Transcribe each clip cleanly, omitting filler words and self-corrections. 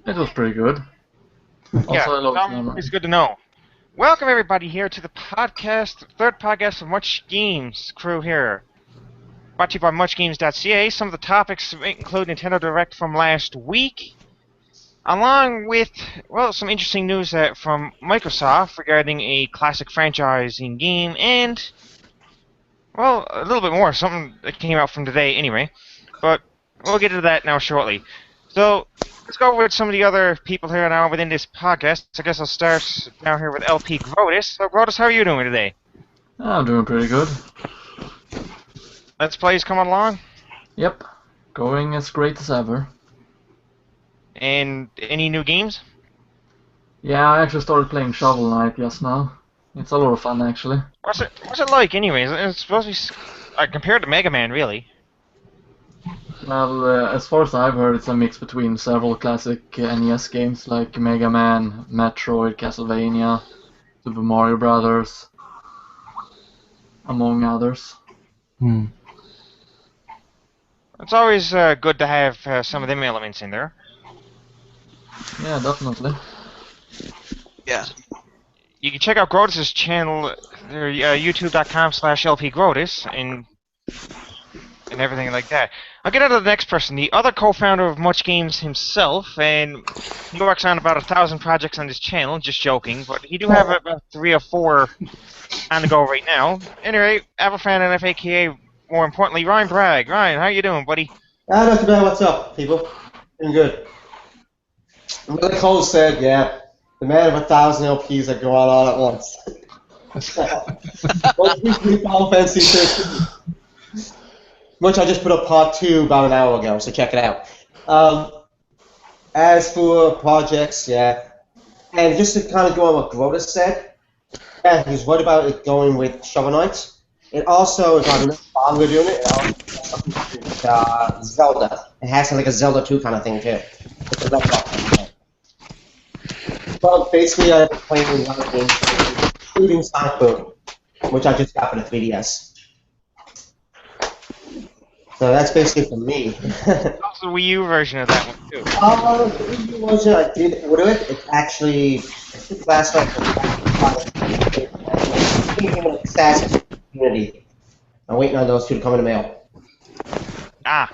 It was pretty good. Yeah, Also, I love it's Trademark. good to know. Welcome everybody here to the podcast, third podcast of Much Games crew here. Brought to you by MuchGames.ca. Some of the topics include Nintendo Direct from last week, along with, well, some interesting news from Microsoft regarding a classic franchise in game, and, well, a little bit more, something that came out from today anyway. But we'll get to that now shortly. So, let's go with some of the other people here now within this podcast. I guess I'll start now here with LP Grotus. So, Grotus, how are you doing today? I'm doing pretty good. Let's Plays coming along? Yep, going as great as ever. And any new games? Yeah, I actually started playing Shovel Knight just now. It's a lot of fun, actually. What's it like, anyways? It's supposed to be compared to Mega Man, really. Well, as far as I've heard, it's a mix between several classic NES games like Mega Man, Metroid, Castlevania, Super Mario Brothers, among others. It's always good to have some of them elements in there. Yeah, definitely. Yeah. You can check out Grotus's channel, youtube.com/lpgrotus, and everything like that. I'll get on to the next person, the other co-founder of Much Games himself, and he works on about 1,000 projects on his channel, just joking, but he do have about 3 or 4 on the go right now. Anyway, Fan and FAKA, more importantly, Ryan Bragg. Ryan, how you doing, buddy? Not too bad. What's up, people? Doing good. Like Cole said, yeah, the man of 1,000 LPs that go on all at once. Final Fantasy 13. Which I just put up part 2 about an hour ago, so check it out. As for projects, yeah, and just to kind of go on what Grotus said, yeah, he's worried about it going with Shovel Knight. It also, if I'm not longer doing it, has something to do with Zelda. It has like a Zelda 2 kind of thing too. It's a level up thing. Well, basically, I've been playing a lot of games, including Sonic Boom, which I just got for the 3DS. So that's basically for me. Also, the Wii U version of that one, too. The Wii U version, I did order it. It's actually, I think last night, Assassin's Unity. I'm waiting on those 2 to come in the mail. Ah.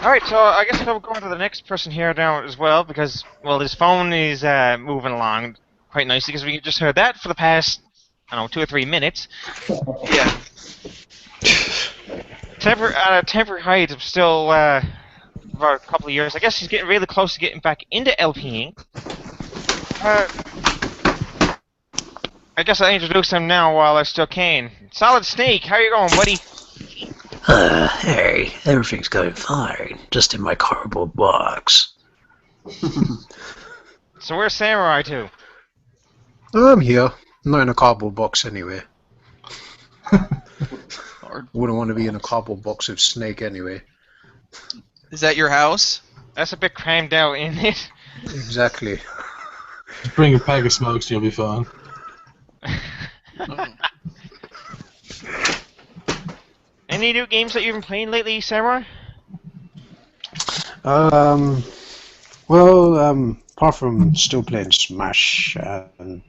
Alright, so I guess I'll go on to the next person here now as well, because, well, his phone is moving along quite nicely, because we just heard that for the past, I don't know, 2 or 3 minutes. Yeah. Temporary height of still about a couple of years. I guess he's getting really close to getting back into LPing. I guess I'll introduce him now while I still can. Solid Snake, how you going, buddy? Hey, everything's going fine. Just in my cardboard box. So where's Samurai to? I'm here. Not in a cardboard box anyway. Wouldn't want to be in a cardboard box with Snake anyway. Is that your house? That's a bit crammed out, isn't it? Exactly. Just bring a pack of smokes, you'll be fine. Any new games that you've been playing lately, Samurai? Apart from still playing Smash, and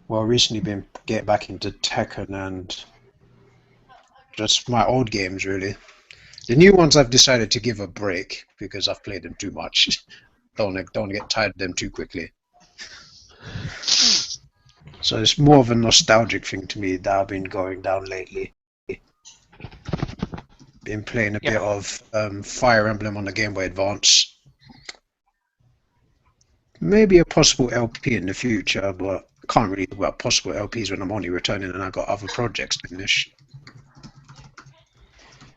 recently been getting back into Tekken and just my old games, really. The new ones I've decided to give a break because I've played them too much. Don't get tired of them too quickly. So it's more of a nostalgic thing to me that I've been going down lately. Been playing a bit of Fire Emblem on the Game Boy Advance. Maybe a possible LP in the future, but I can't really talk about possible LPs when I'm only returning and I've got other projects to finish.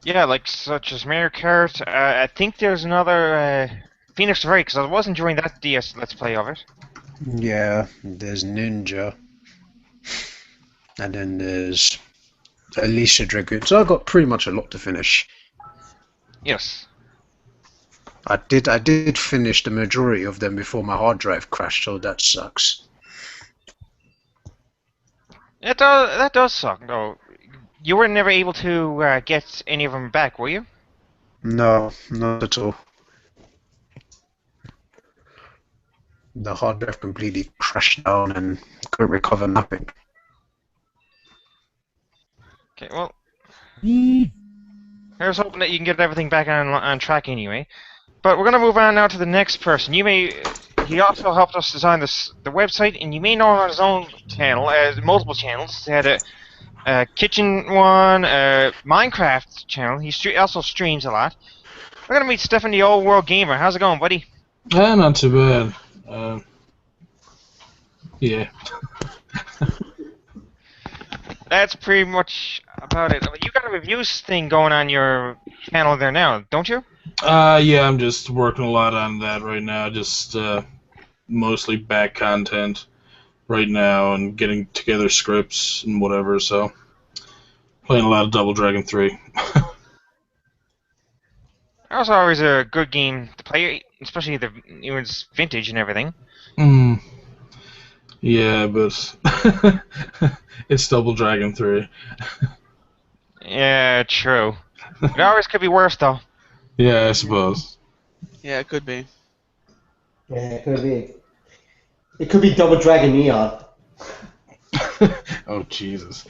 Yeah, like such as Mario Kart. I think there's another Phoenix Wright, because I was enjoying that DS Let's Play of it. Yeah, there's Ninja. And then there's Alicia Dragoon. So I've got pretty much a lot to finish. Yes. I did finish the majority of them before my hard drive crashed, so that sucks. That does suck, though. You were never able to get any of them back, were you? No, not at all. The hard drive completely crashed down and couldn't recover nothing. Okay, well, here's hoping that you can get everything back on track anyway. But we're gonna move on now to the next person. He also helped us design the website, and you may know him on his own channel, as multiple channels. He had a kitchen one, a Minecraft channel. He also streams a lot. We're gonna meet Stefan, the Old World Gamer. How's it going, buddy? Not too bad. Yeah. That's pretty much about it. You got a reviews thing going on your channel there now, don't you? Yeah, I'm just working a lot on that right now. Just mostly back content right now and getting together scripts and whatever. So playing a lot of Double Dragon 3. That was always a good game to play, especially it was vintage and everything. Yeah, but it's Double Dragon 3. Yeah, true. It always could be worse, though. Yeah, I suppose. Yeah, it could be. Yeah, it could be. It could be Double Dragon Neon. Oh, Jesus.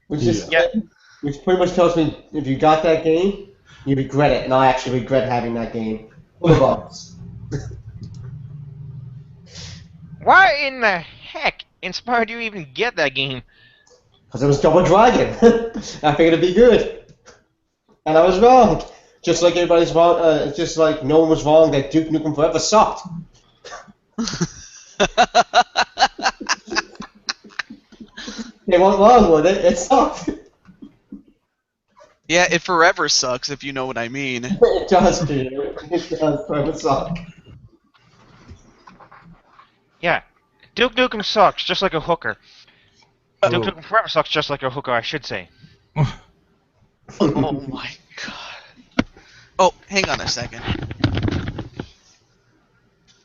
Which is Yeah. which pretty much tells me if you got that game, you regret it, and I actually regret having that game. Full of bugs. Why in the heck inspired you even get that game? Because it was Double Dragon. I figured it'd be good. And I was wrong. Just like everybody's wrong, just like no one was wrong that Duke Nukem Forever sucked. They weren't wrong with it, it sucked. Yeah, it forever sucks, if you know what I mean. It does, Peter. It does forever suck. Yeah. Duke Nukem sucks, just like a hooker. Oh. Duke Nukem Forever sucks, just like a hooker, I should say. Oh my god. Oh, hang on a second.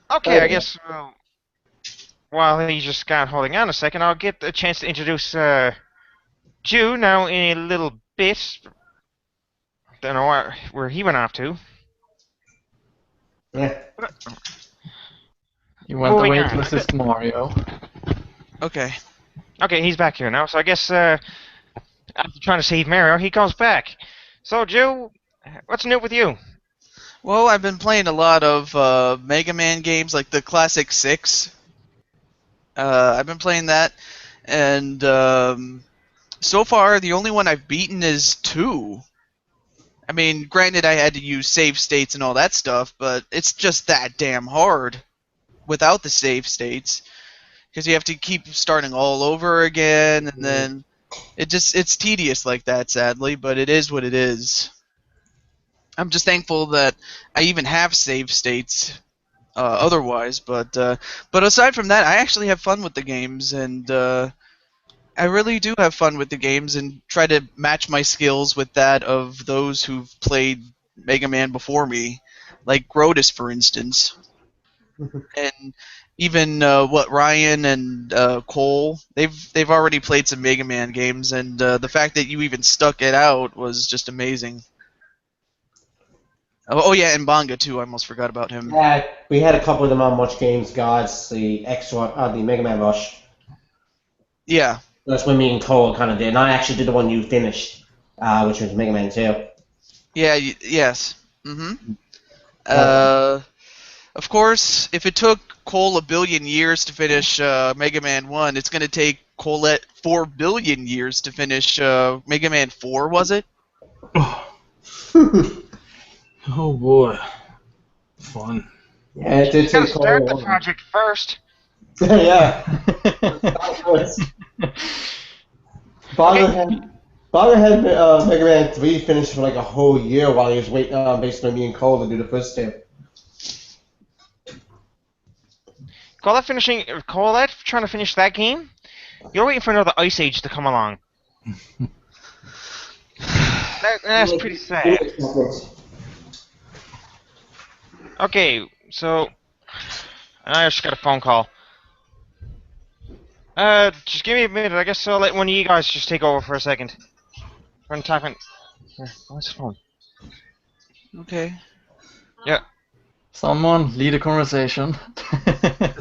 Okay, I guess while he just got holding on a second, I'll get a chance to introduce Jew now in a little bit. Don't know where he went off to. Yeah. You went Moving away on. to assist Mario. Okay. Okay, he's back here now, so I guess after trying to save Mario, he comes back. So, Jew, what's new with you? Well, I've been playing a lot of Mega Man games, like the classic 6. I've been playing that, and so far the only one I've beaten is 2. I mean, granted I had to use save states and all that stuff, but it's just that damn hard without the save states, because you have to keep starting all over again, and then it's tedious like that, sadly, but it is what it is. I'm just thankful that I even have save states otherwise, but aside from that, I actually have fun with the games, and I really do have fun with the games and try to match my skills with that of those who've played Mega Man before me, like Grodus, for instance. And even Ryan and Cole, they've already played some Mega Man games, and the fact that you even stuck it out was just amazing. Oh yeah, and Bonga too. I almost forgot about him. Yeah, we had a couple of them on Much Games Gods, the the Mega Man Rush. Yeah. That's when me and Cole kind of did, and I actually did the one you finished, which was Mega Man 2. Yeah. Yes. Of course, if it took Cole 1 billion years to finish Mega Man 1, it's going to take Colette 4 billion years to finish Mega Man 4, was it? Oh boy. Fun. Yeah, it did You gotta take start the Cole. project first. Yeah. Bonga had Mega Man 3 finished for like a whole year while he was waiting on basically me and Cole to do the first two. Colette trying to finish that game? You're waiting for another Ice Age to come along. That's pretty sad. Okay, so I just got a phone call. Just give me a minute. I guess I'll let one of you guys just take over for a second. I'm talking. Here, what's the phone? Okay. Someone lead a conversation.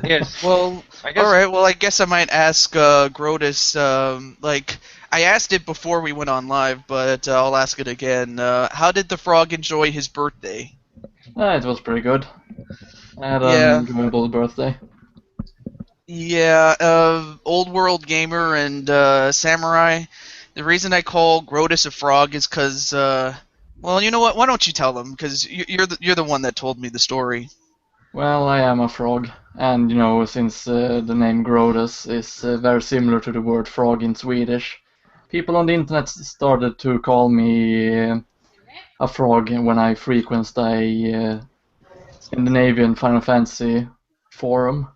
Yes. Well, I guess. all right. Well, I guess I might ask Grotus. Like, I asked it before we went on live, but I'll ask it again. How did the frog enjoy his birthday? It was pretty good. I had an Yeah. enjoyable birthday. Yeah, old world gamer and samurai. The reason I call Grotus a frog is because, well, you know what? Why don't you tell them? Because you're the one that told me the story. Well, I am a frog, and since the name Grodus is very similar to the word frog in Swedish, people on the internet started to call me a frog when I frequent a Scandinavian Final Fantasy forum.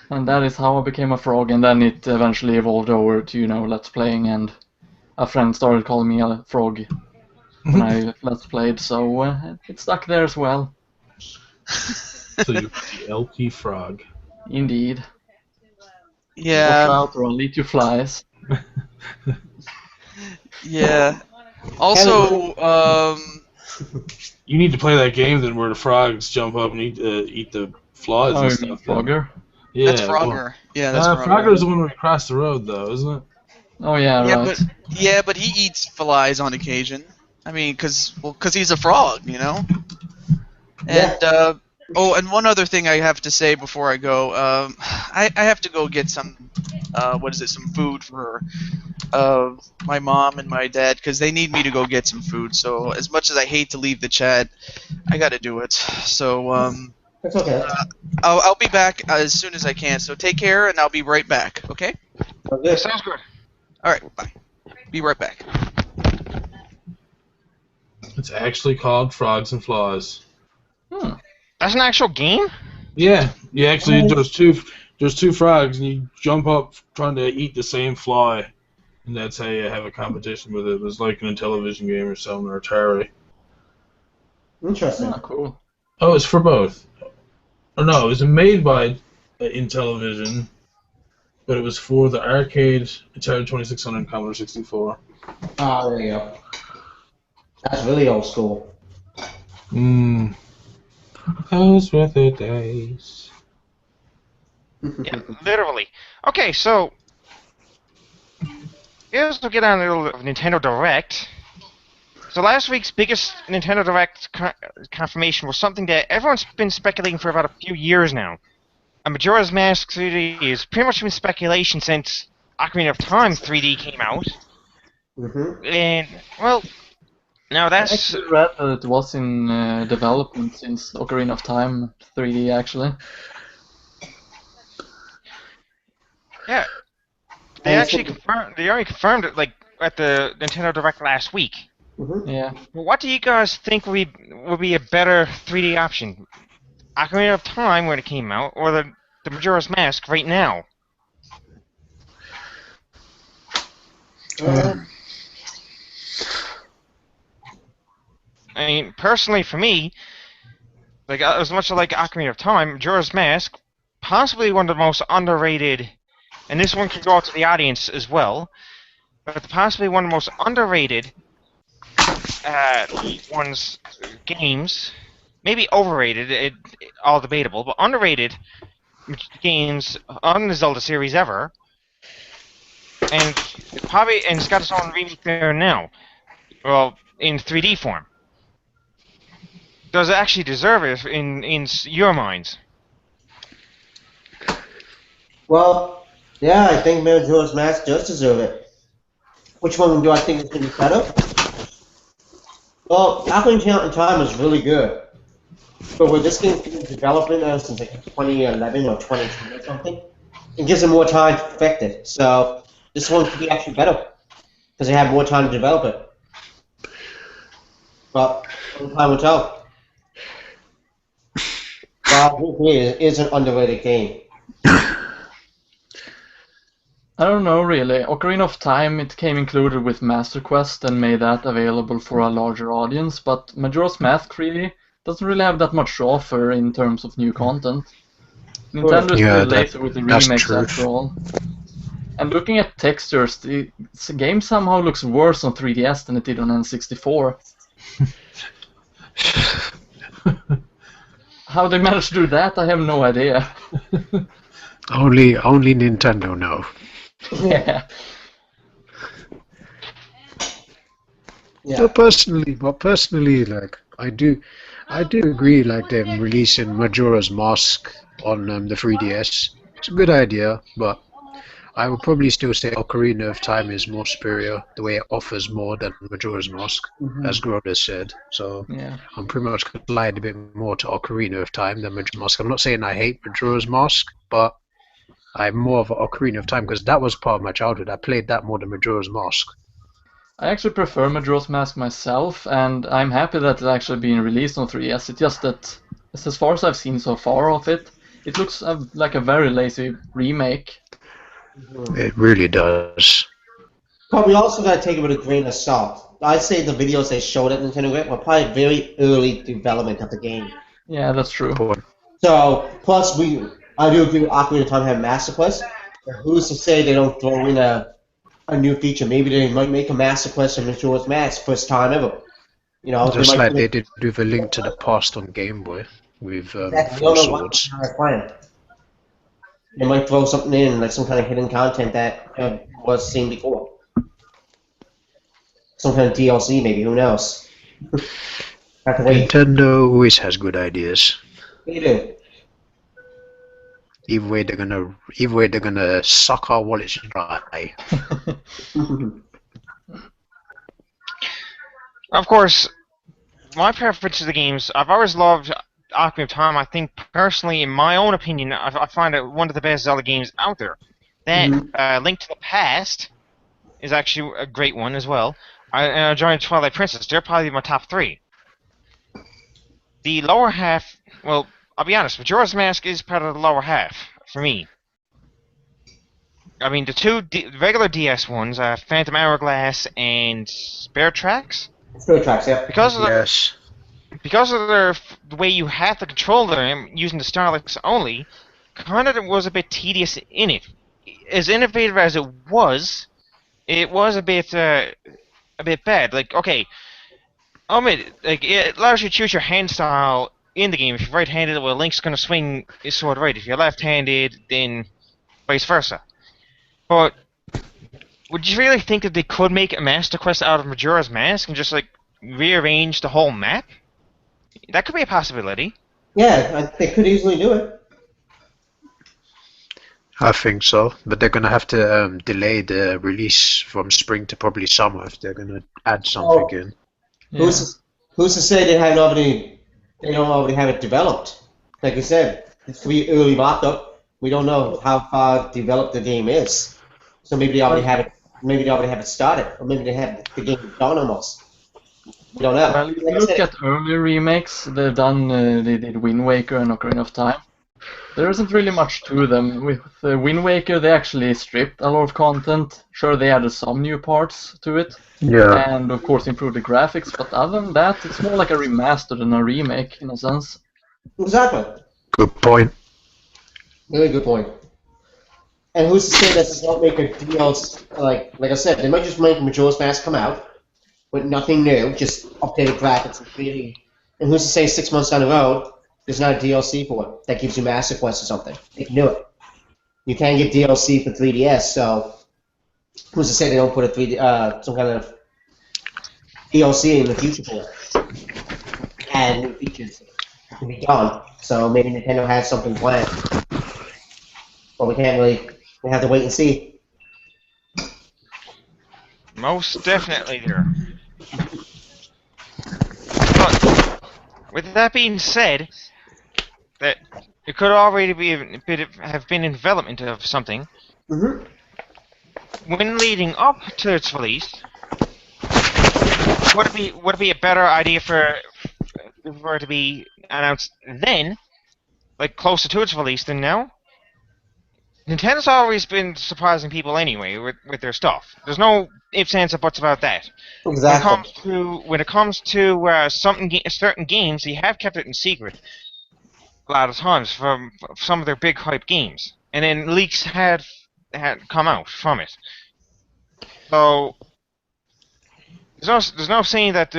And that is how I became a frog, and then it eventually evolved over to, Let's Playing, and a friend started calling me a frog when I Let's Played, so it stuck there as well. So you're the LP frog. Indeed. Yeah. Watch out or I'll eat you flies. Yeah. Also, You need to play that game then where the frogs jump up and eat the flies Oh, and you mean stuff. then. Frogger? Yeah, that's Frogger. Yeah, that's Frogger. Frogger's the one where you cross the road, though, isn't it? Oh yeah, Yeah, right. but he eats flies on occasion. I mean, cause he's a frog, you know. And oh, and one other thing I have to say before I go, I have to go get some, some food for my mom and my dad, because they need me to go get some food. So as much as I hate to leave the chat, I got to do it. So That's okay. I'll be back as soon as I can. So take care, and I'll be right back. Okay? Okay. Sounds good. All right. Bye. Be right back. It's actually called Frogs and Flies. That's an actual game? Yeah, there's two frogs and you jump up trying to eat the same fly, and that's how you have a competition with it. It was like in a television game or something, or Atari. Interesting. Ah, cool. Oh, it's for both. Oh no, it was made by Intellivision, but it was for the arcade Atari 2600 and Commodore 64. Ah, there you go. That's really old school. Those were the days. Yeah, literally. Okay, so here's to get on a little Nintendo Direct. So last week's biggest Nintendo Direct confirmation was something that everyone's been speculating for about a few years now. A Majora's Mask 3D has pretty much been speculation since Ocarina of Time 3D came out. And, well, now I that's... actually read that it was in development since Ocarina of Time 3D, actually. Yeah. They already confirmed it, like, at the Nintendo Direct last week. Yeah. Well, what do you guys think would be a better 3D option? Ocarina of Time when it came out, or the Majora's Mask right now? I mean, personally, for me, like as much as I like Ocarina of Time, Majora's Mask, possibly one of the most underrated, and this one could go out to the audience as well, but possibly one of the most underrated games, maybe overrated, all debatable, but underrated games on the Zelda series ever, and it's got its own remake there now, well, in 3D form. Does it actually deserve it in your minds? Well, yeah, I think Majora's Mask does deserve it. Which one do I think is going to be better? Well, Ocarina of Time is really good. But with this game being development since like 2011 or 2010 or something, it gives them more time to perfect it. So this one could be actually better because they have more time to develop it. But time will tell. Well, it is an underrated game. I don't know, really. Ocarina of Time, it came included with Master Quest and made that available for a larger audience, but Majora's Mask really doesn't really have that much to offer in terms of new content. Nintendo's Yeah, pretty lazy with the that's remakes true. after all. And looking at textures, the game somehow looks worse on 3DS than it did on N64. How they managed to do that, I have no idea. Only Nintendo know. Yeah. Yeah. But personally, like I do agree. Like them releasing Majora's Mask on the 3DS. It's a good idea, but I would probably still say Ocarina of Time is more superior. The way it offers more than Majora's Mask, as Groda said. So Yeah. I'm pretty much inclined a bit more to Ocarina of Time than Majora's Mask. I'm not saying I hate Majora's Mask, but I'm more of an Ocarina of Time because that was part of my childhood. I played that more than Majora's Mask. I actually prefer Majora's Mask myself, and I'm happy that it's actually being released on 3DS. It's just that, as far as I've seen so far of it, it looks like a very lazy remake. It really does. But we also got to take it with a grain of salt. I'd say the videos they showed at Nintendo Direct were probably very early development of the game. Yeah, that's true. So, plus I do agree with Ocarina of Time having Master Quest. But who's to say they don't throw in a new feature? Maybe they might make a Master Quest in Majora's Mask first time ever. You know, Just like they put it- did with A Link to the Past on Game Boy with Exactly. Four We don't know what Swords. they're planning. They might throw something in, like some kind of hidden content that was seen before. Some kind of DLC, maybe. Who knows? Have to wait. Nintendo always has good ideas. They do. Either way, they're gonna suck our wallets dry. Of course, my preference to the games, I've always loved Ocarina of Time. I think, personally, in my own opinion, I find it one of the best Zelda games out there. That Link to the Past is actually a great one as well. And I joined Twilight Princess. They're probably my top 3. The lower half, well, I'll be honest, Majora's Mask is part of the lower half, for me. I mean, the two regular DS ones, Phantom Hourglass and Spare Tracks, Spirit Tracks, yeah. because of Yes. the way you had the controller and using the Starlux only, kind of was a bit tedious in it. As innovative as it was a bit bad. Like, okay, I'll admit it, like, it allows you to choose your hand style in the game. If you're right-handed, well, Link's gonna swing his sword right. If you're left-handed, then vice versa. But would you really think that they could make a Master Quest out of Majora's Mask and just, like, rearrange the whole map? That could be a possibility. Yeah, they could easily do it. I think so, but they're gonna have to delay the release from spring to probably summer if they're gonna add something in. Yeah. Who's to say they don't already have it developed? Like I said, it's to be early mock-up. We don't know how far developed the game is. So maybe they already have it. Maybe they already have it started, or maybe they have the game done almost. We don't know. Well, if you Like I look said, at earlier remakes, they've done, they did Wind Waker and Ocarina of Time. There isn't really much to them. With Wind Waker, they actually stripped a lot of content. Sure, they added some new parts to it, Yeah. and of course improved the graphics, but other than that, it's more like a remaster than a remake, in a sense. exactly. Good point. Really good point. And who's to say that they don't make a DLC? Like I said, they might just make Majora's Mask come out with nothing new, just updated graphics and 3D. And who's to say 6 months down the road, there's not a DLC for it that gives you Master Quest or something? They can do it. You can't get DLC for 3DS, so who's to say they don't put a 3D, some kind of DLC in the future for it? And new features to be done. So maybe Nintendo has something planned. But we can't really. We have to wait and see. Most definitely there. But with that being said, that it could already have been in development of something. Mm-hmm. When leading up to its release, would it be a better idea for it to be announced then, like closer to its release than now? Nintendo's always been surprising people anyway with their stuff. There's no ifs, ands, or buts about that. Exactly. When it comes to certain games, they have kept it in secret a lot of times from some of their big hype games, and then leaks had had come out from it. So there's no saying that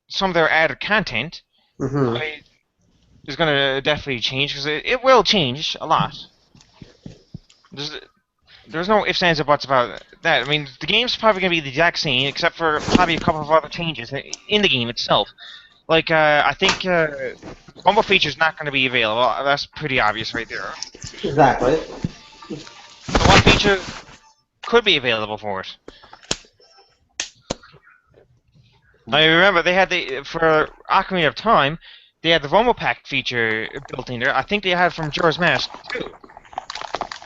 some of their added content Mm-hmm. is going to definitely change, because it will change a lot. There's no ifs, ands, or buts about that. I mean, the game's probably going to be the exact same, except for probably a couple of other changes in the game itself. Like, I think combo feature's not going to be available. That's pretty obvious right there. Exactly. So what feature could be available for it? I remember they had for Ocarina of Time, they had the Romo Pack feature built in there. I think they had from Majora's Mask too.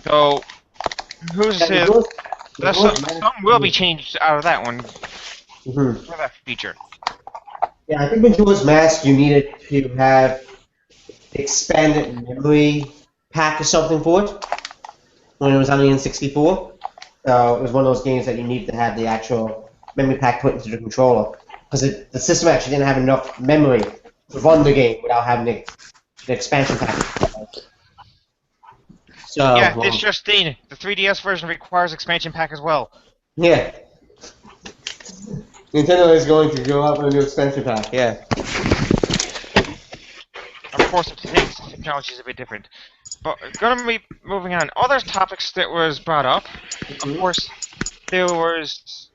So who's Yeah, some will be changed out of that one Mm-hmm. for that feature. Yeah, I think Majora's Mask you needed to have expanded memory pack or something for it when it was on the N64. So it was one of those games that you needed to have the actual memory pack put into the controller, because the system actually didn't have enough memory to run the game without having the expansion pack. So Yeah, it's just the 3DS version requires expansion pack as well. yeah, Nintendo is going to go out with a new expansion pack. Yeah. Of course, today's technology is a bit different. But gonna be moving on. Other topics that was brought up, of course, there's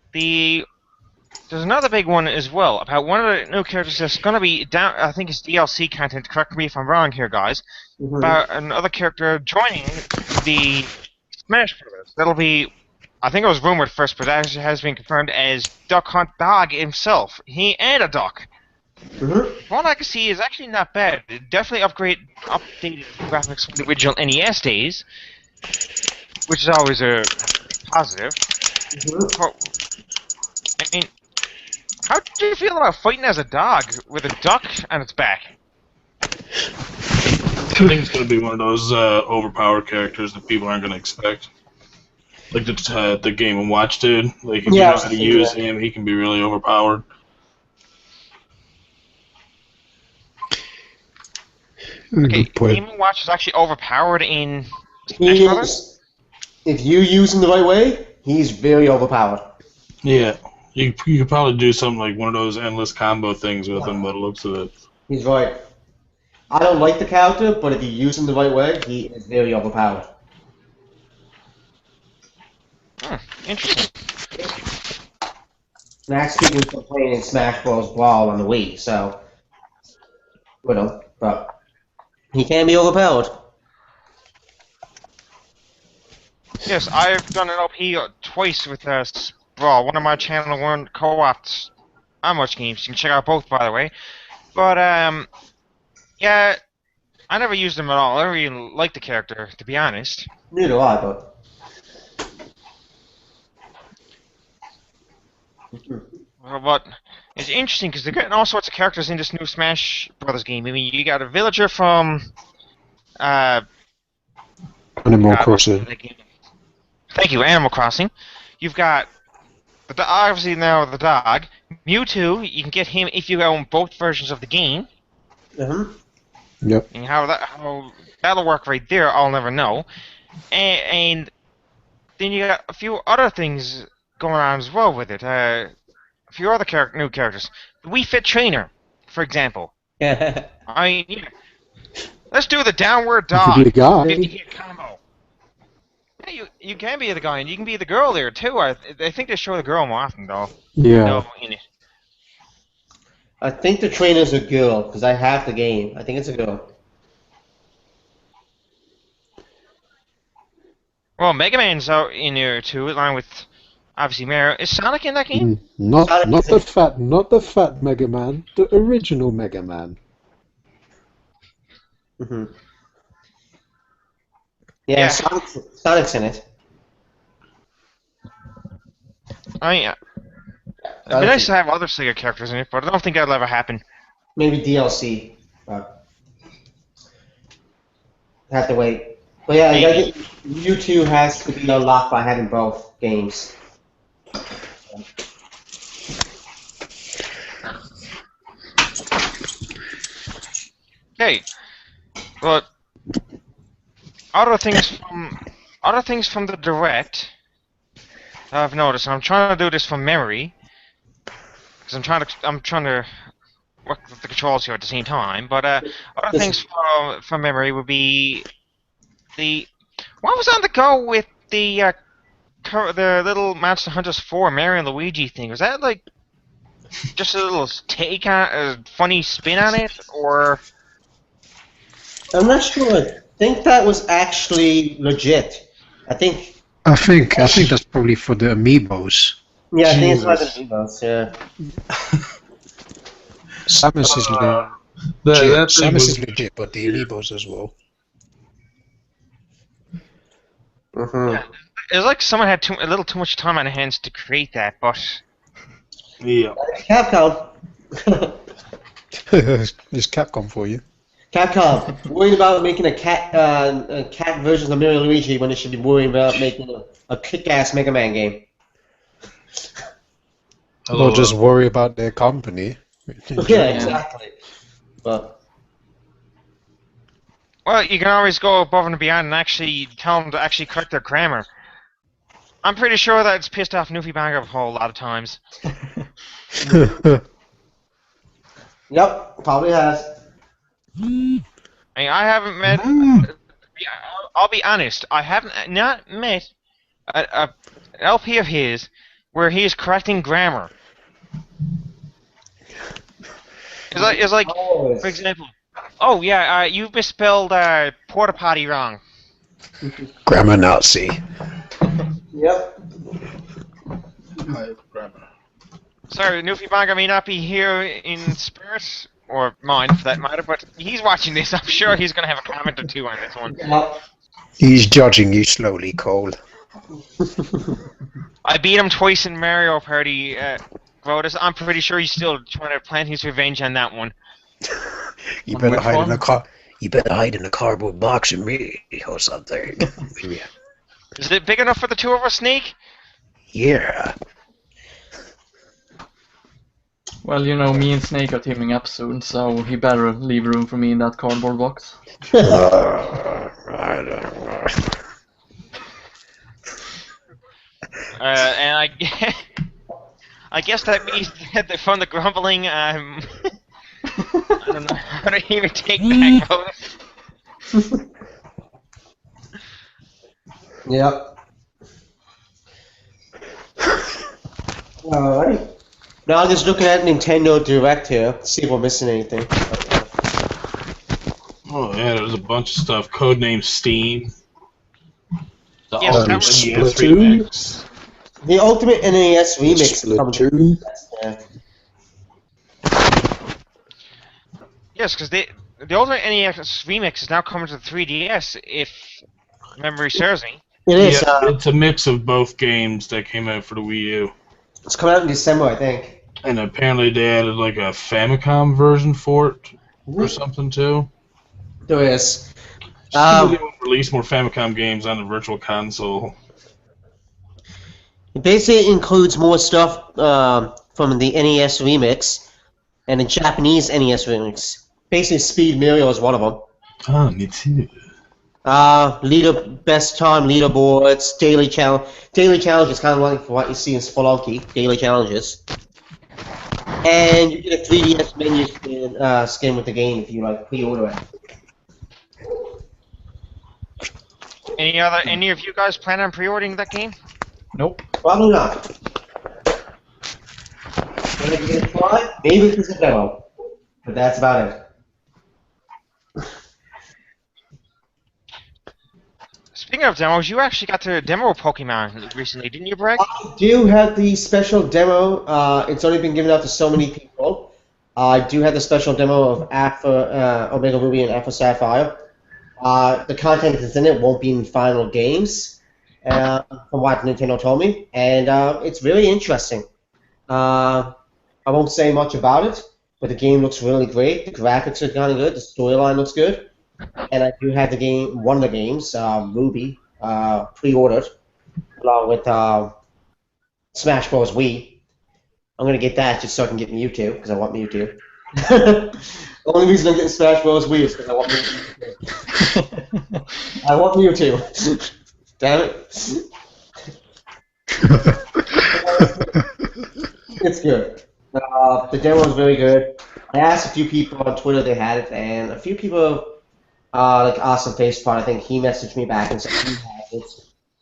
another big one as well about one of the new characters that's gonna be down. I think it's DLC content. Correct me if I'm wrong here, guys. Mm-hmm. About another character joining the Smash Brothers. That'll be, I think it was rumored first, but that has been confirmed as Duck Hunt Dog himself. He and a duck. Mm-hmm. One I can see is actually not bad. It definitely updated graphics from the original NES days, which is always a positive. Mm-hmm. I mean, how do you feel about fighting as a dog with a duck on its back? I think it's going to be one of those overpowered characters that people aren't going to expect. Like the Game & Watch dude. Like, if you know how to use him, he can be really overpowered. Okay, Game & Watch is actually overpowered in Smash He Brothers? is, if you use him the right way, he's very overpowered. Yeah. You could probably do something like one of those endless combo things with him by the looks of it. He's right. I don't like the character, but if you use him the right way, he is very overpowered. Interesting. And actually, we've been playing in Smash Bros. Brawl on the Wii, so with him, but he can be overpowered. Yes, I've done an LP twice with Brawl, one of my Channel 1 co-ops on Much Games. You can check out both, by the way. But, yeah, I never used him at all. I never even liked the character, to be honest. Neither do I, but... But it's interesting because they're getting all sorts of characters in this new Smash Brothers game. I mean, you got a villager from Animal Crossing. Thank you, Animal Crossing. You've got obviously now the dog. Mewtwo, you can get him if you own both versions of the game. Yep. And how that'll work right there, I'll never know. And then you got a few other things going on as well with it. A few other new characters. The Wii Fit Trainer, for example. Yeah. I mean, yeah. Let's do the downward dog. You could be the guy. 50-hit combo. Yeah, you can be the guy, and you can be the girl there too. I think they show the girl more often though. Yeah. No, in it. I think the trainer's a girl, because I have the game. I think it's a girl. Well, Mega Man's out in there too, along with obviously Mario. Is Sonic in that game? Not the fat Mega Man, the original Mega Man. Mm-hmm. Yeah, Sonic's in it. I mean, it'd be nice to have other Sega characters in it, but I don't think that'll ever happen. Maybe DLC, but have to wait. But yeah, U2 has to be unlocked by having both games. Okay, but other things from other things from the Direct I've noticed. I'm trying to do this from memory because I'm trying to work with the controls here at the same time. But other things from memory would be what was on the go with the little Monster Hunters 4 Mario and Luigi thing? Was that like just a little take on a funny spin on it, or? I'm not sure. I think that was actually legit. I think that's probably for the amiibos. Yeah, I think it's like Jesus. the emails, yeah. Samus is legit. That thing Samus was is legit, but the amiibos as well. Mm-hmm. It's like someone had a little too much time on their hands to create that, but yeah. Capcom. There's Capcom for you. Capcom, worrying about making a cat version of Mario and Luigi when they should be worrying about making a kick-ass Mega Man game. Hello, Or just worry about their company. Yeah, exactly. But well, you can always go above and beyond and actually tell them to actually correct their grammar. I'm pretty sure that it's pissed off Newfie Banger a whole lot of times. yep, probably has. I mean, I haven't met. I'll be honest. I haven't not met an LP of his where he is correcting grammar. It's like, for example, oh yeah, you misspelled porta potty wrong. Grammar Nazi. Yep. Sorry, Newfie Banger may not be here in spirit, or mind for that matter, but he's watching this. I'm sure he's going to have a comment or two on this one. He's judging you slowly, Cole. I beat him twice in Mario Party, Grotus. I'm pretty sure he's still trying to plan his revenge on that one. You On better which hide one? in a car. You better hide in a cardboard box with me or something. Is it big enough for the two of us, Snake? Yeah. Well, you know, me and Snake are teaming up soon, so he better leave room for me in that cardboard box. I don't know. And I guess that means that from the grumbling, I don't know how to even take back Grotus. Yep. Alright. Now I'm just looking at Nintendo Direct here, see if we're missing anything. Oh yeah, there's a bunch of stuff. Codename Steam. The Yes, Ultimate that was- NES Splatoon. Remix. The Ultimate NES Remix is coming to Splatoon. yeah. Yes, because the Ultimate NES Remix is now coming to the 3DS, if memory serves me. It is. Yeah, it's a mix of both games that came out for the Wii U. It's coming out in December, I think. And apparently they added like a Famicom version for it or something too. There is. They won't release more Famicom games on the Virtual Console. It basically includes more stuff from the NES Remix and the Japanese NES Remix. Basically, Speed Mario is one of them. Oh, me too. Best time leaderboards, daily challenge. Daily challenges, kind of like what you see in Spelunky, daily challenges. And you get a 3DS menu skin with the game if you like pre-order it. Any of you guys plan on pre-ordering that game? Nope. Probably not. When I give it a try, maybe it's a demo, but that's about it. Speaking of demos, you actually got to demo Pokemon recently, didn't you, Bragg? I do have the special demo. It's only been given out to so many people. I do have the special demo of Omega Ruby and Alpha Sapphire. The content that's in it won't be in final games, from what Nintendo told me, and it's really interesting. I won't say much about it, but the game looks really great. The graphics are kind of good. The storyline looks good, and I do have the game, one of the games, Ruby, pre-ordered, along with Smash Bros. Wii. I'm gonna get that just so I can get Mewtwo, because I want Mewtwo. The only reason I'm getting Smash Bros. Wii is because I want Mewtwo. I want Mewtwo. Damn it. It's good. The demo is very good. I asked a few people on Twitter if they had it, and a few people, like Awesome Facepot, I think he messaged me back and said he had it.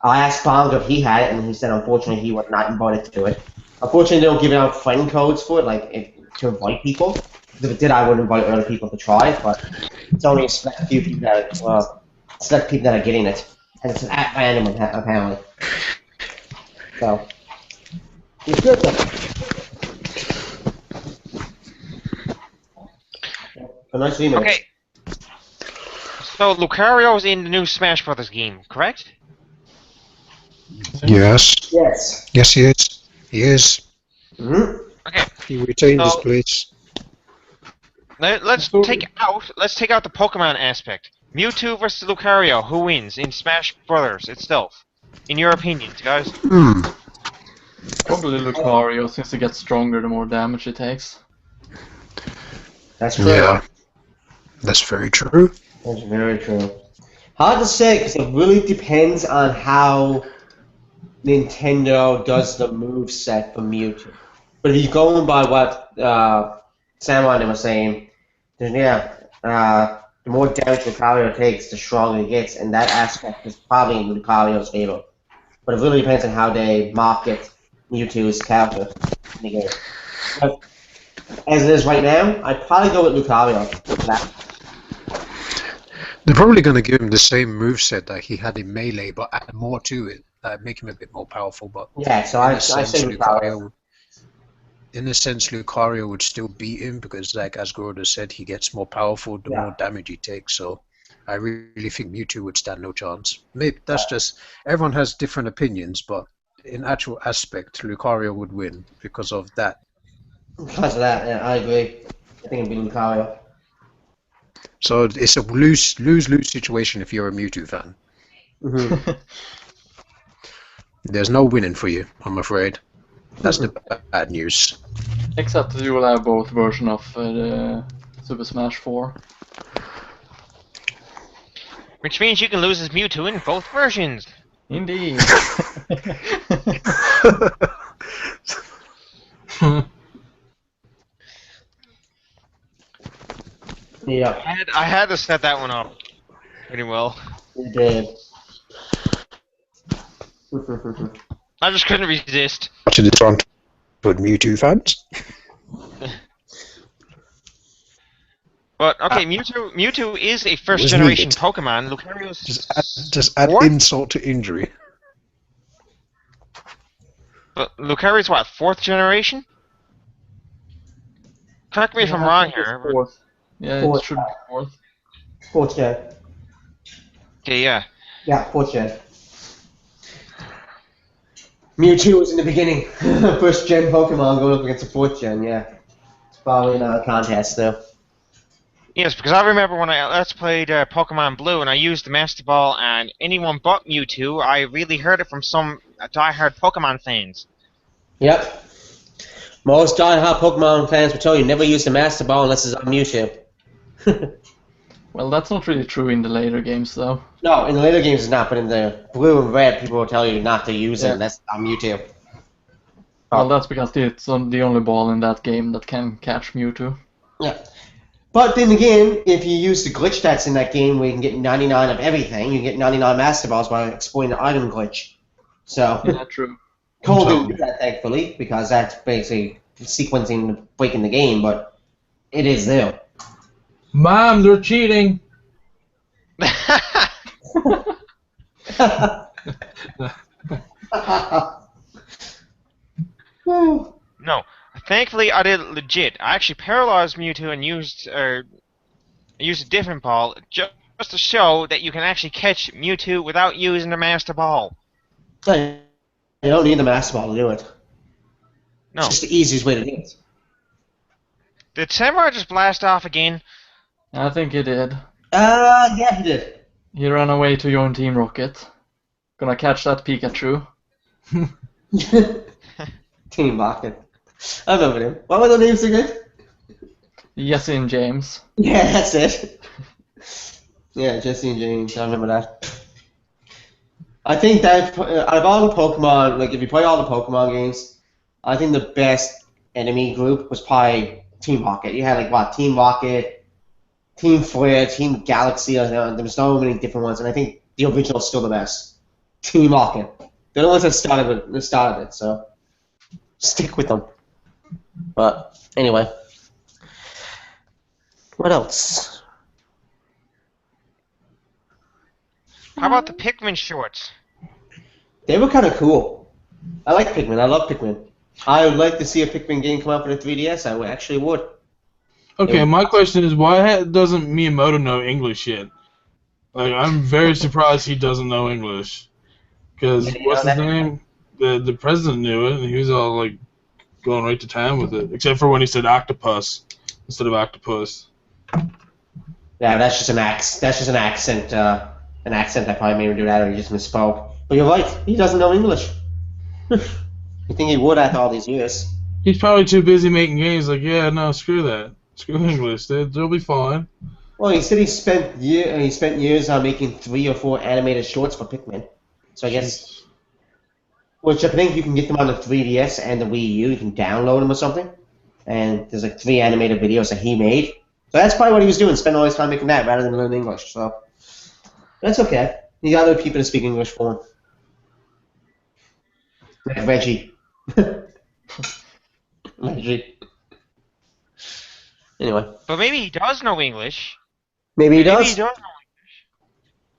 I asked Bongo if he had it, and he said unfortunately he was not invited to it. Unfortunately, they don't give out friend codes for it, to invite people. If it did, I would invite other people to try it, but it's only a select few people that are getting it, and it's at random apparently. So it's good though. A nice remix. Okay. So Lucario's in the new Smash Brothers game, correct? Yes. Yes. Yes, he is. He is. Mm-hmm. Okay. He retained his So- place. Let's take out the Pokemon aspect. Mewtwo versus Lucario, who wins in Smash Brothers itself? In your opinions, guys? Probably Lucario, since he gets stronger the more damage he takes. That's true. Yeah. That's very true. That's very true. Hard to say because it really depends on how Nintendo does the move set for Mewtwo. But if you're going by what Samurai was saying, then the more damage Lucario takes, the stronger he gets, and that aspect is probably in Lucario's favor. But it really depends on how they market Mewtwo's character in the game. But as it is right now, I'd probably go with Lucario for that. They're probably going to give him the same moveset that he had in Melee, but add more to it. Make him a bit more powerful, but Yeah, so I say Lucario. In a sense, Lucario would still beat him because, like as Groda said, he gets more powerful the more damage he takes. So, I really think Mewtwo would stand no chance. Maybe that's just everyone has different opinions, but in actual aspect, Lucario would win because of that. Because of that, yeah, I agree. I think it'd be Lucario. So it's a lose-lose situation if you're a Mewtwo fan. Mm-hmm. There's no winning for you, I'm afraid. That's the bad news. Except that you will have both versions of the Super Smash 4. Which means you can lose as Mewtwo in both versions. Indeed. Yeah, I had to set that one up pretty well. you did. I just couldn't resist. To the front with Mewtwo fans. But okay, Mewtwo is a first Was generation needed. Pokemon. Lucario's Just add What? insult to injury. But Lucario's what, 4th generation? Correct me if I'm wrong here. but- Fourth. Yeah, Fourth. it should be fourth. Fourth gen. Okay, yeah. Yeah, fourth gen. Mewtwo was in the beginning. First gen Pokemon going up against the fourth gen, yeah. It's probably not a contest though. Yes, because I remember when I Let's played Pokemon Blue and I used the Master Ball and anyone but Mewtwo, I really heard it from some die-hard Pokemon fans. Yep. Most die-hard Pokemon fans will tell you never use the Master Ball unless it's on Mewtwo. Well, that's not really true in the later games, though. No, in the later games it's not, but in the Blue and Red, people will tell you not to use it Yeah. unless it's on Mewtwo. Well, that's because it's the only ball in that game that can catch Mewtwo. Yeah. But then again, if you use the glitch that's in that game where you can get 99 of everything, you can get 99 Master Balls by exploiting the item glitch. So, Yeah, true. Cole didn't do that, thankfully, because that's basically sequencing breaking the game, but it is there. Mom, they're cheating. No. Thankfully, I did it legit. I actually paralyzed Mewtwo and used a different ball just to show that you can actually catch Mewtwo without using the Master Ball. You don't need the Master Ball to do it. No. It's just the easiest way to do it. Did Samurai just blast off again? I think he did. Yeah, he did. He ran away to join Team Rocket. Gonna catch that Pikachu. Team Rocket. I remember them. What were their names again? Jesse and James. Yeah, that's it. Yeah, Jesse and James. I remember that. I think that out of all the Pokemon, like if you play all the Pokemon games, I think the best enemy group was probably Team Rocket. You had like what Team Rocket, Team Flare, Team Galaxy. There was so many different ones, and I think the original is still the best. Team Rocket. They're the ones that started it, so stick with them. But anyway, what else? How about the Pikmin shorts? They were kind of cool. I like Pikmin. I love Pikmin. I would like to see a Pikmin game come out for the 3DS. I actually would. Okay, my question is, why doesn't Miyamoto know English yet? Like, I'm very surprised he doesn't know English. Because, what's his name? The president knew it, and he was all, like, going right to town with it. Except for when he said octopus instead of octopus. Yeah, that's just an accent. That's just an accent. An accent that probably made him do that, or he just misspoke. But you're right. He doesn't know English. You think he would after all these years? He's probably too busy making games. Like, yeah, no, screw that. Screw English. They'll be fine. Well, he said he spent years making 3 or 4 animated shorts for Pikmin. So I guess, which I think you can get them on the 3DS and the Wii U. You can download them or something. And there's like 3 animated videos that he made. So that's probably what he was doing, spending all his time making that rather than learning English. So that's okay. You got other people to speak English for him. Like Reggie. Reggie. Anyway. But maybe he does know English. Maybe he Maybe does. he does know English.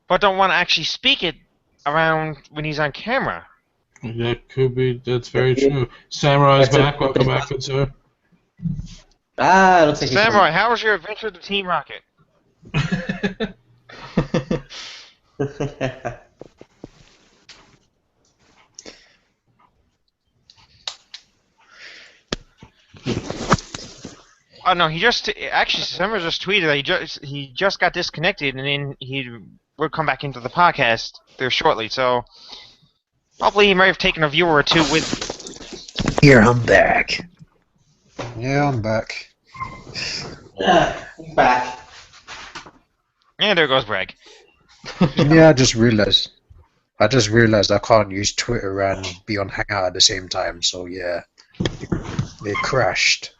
But don't want to actually speak it around when he's on camera. That could be. That's very true. Samurai's back. Welcome back, good sir. Ah, it looks like he's Samurai, how was your adventure to Team Rocket? Oh no, he just actually Samurai just tweeted that he just got disconnected and then he will come back into the podcast there shortly. So hopefully he might have taken a viewer or two with. Here, I'm back. Yeah, I'm back. He's back. And there goes Bragg. Yeah, I just realized I can't use Twitter and be on Hangout at the same time, so yeah. It crashed.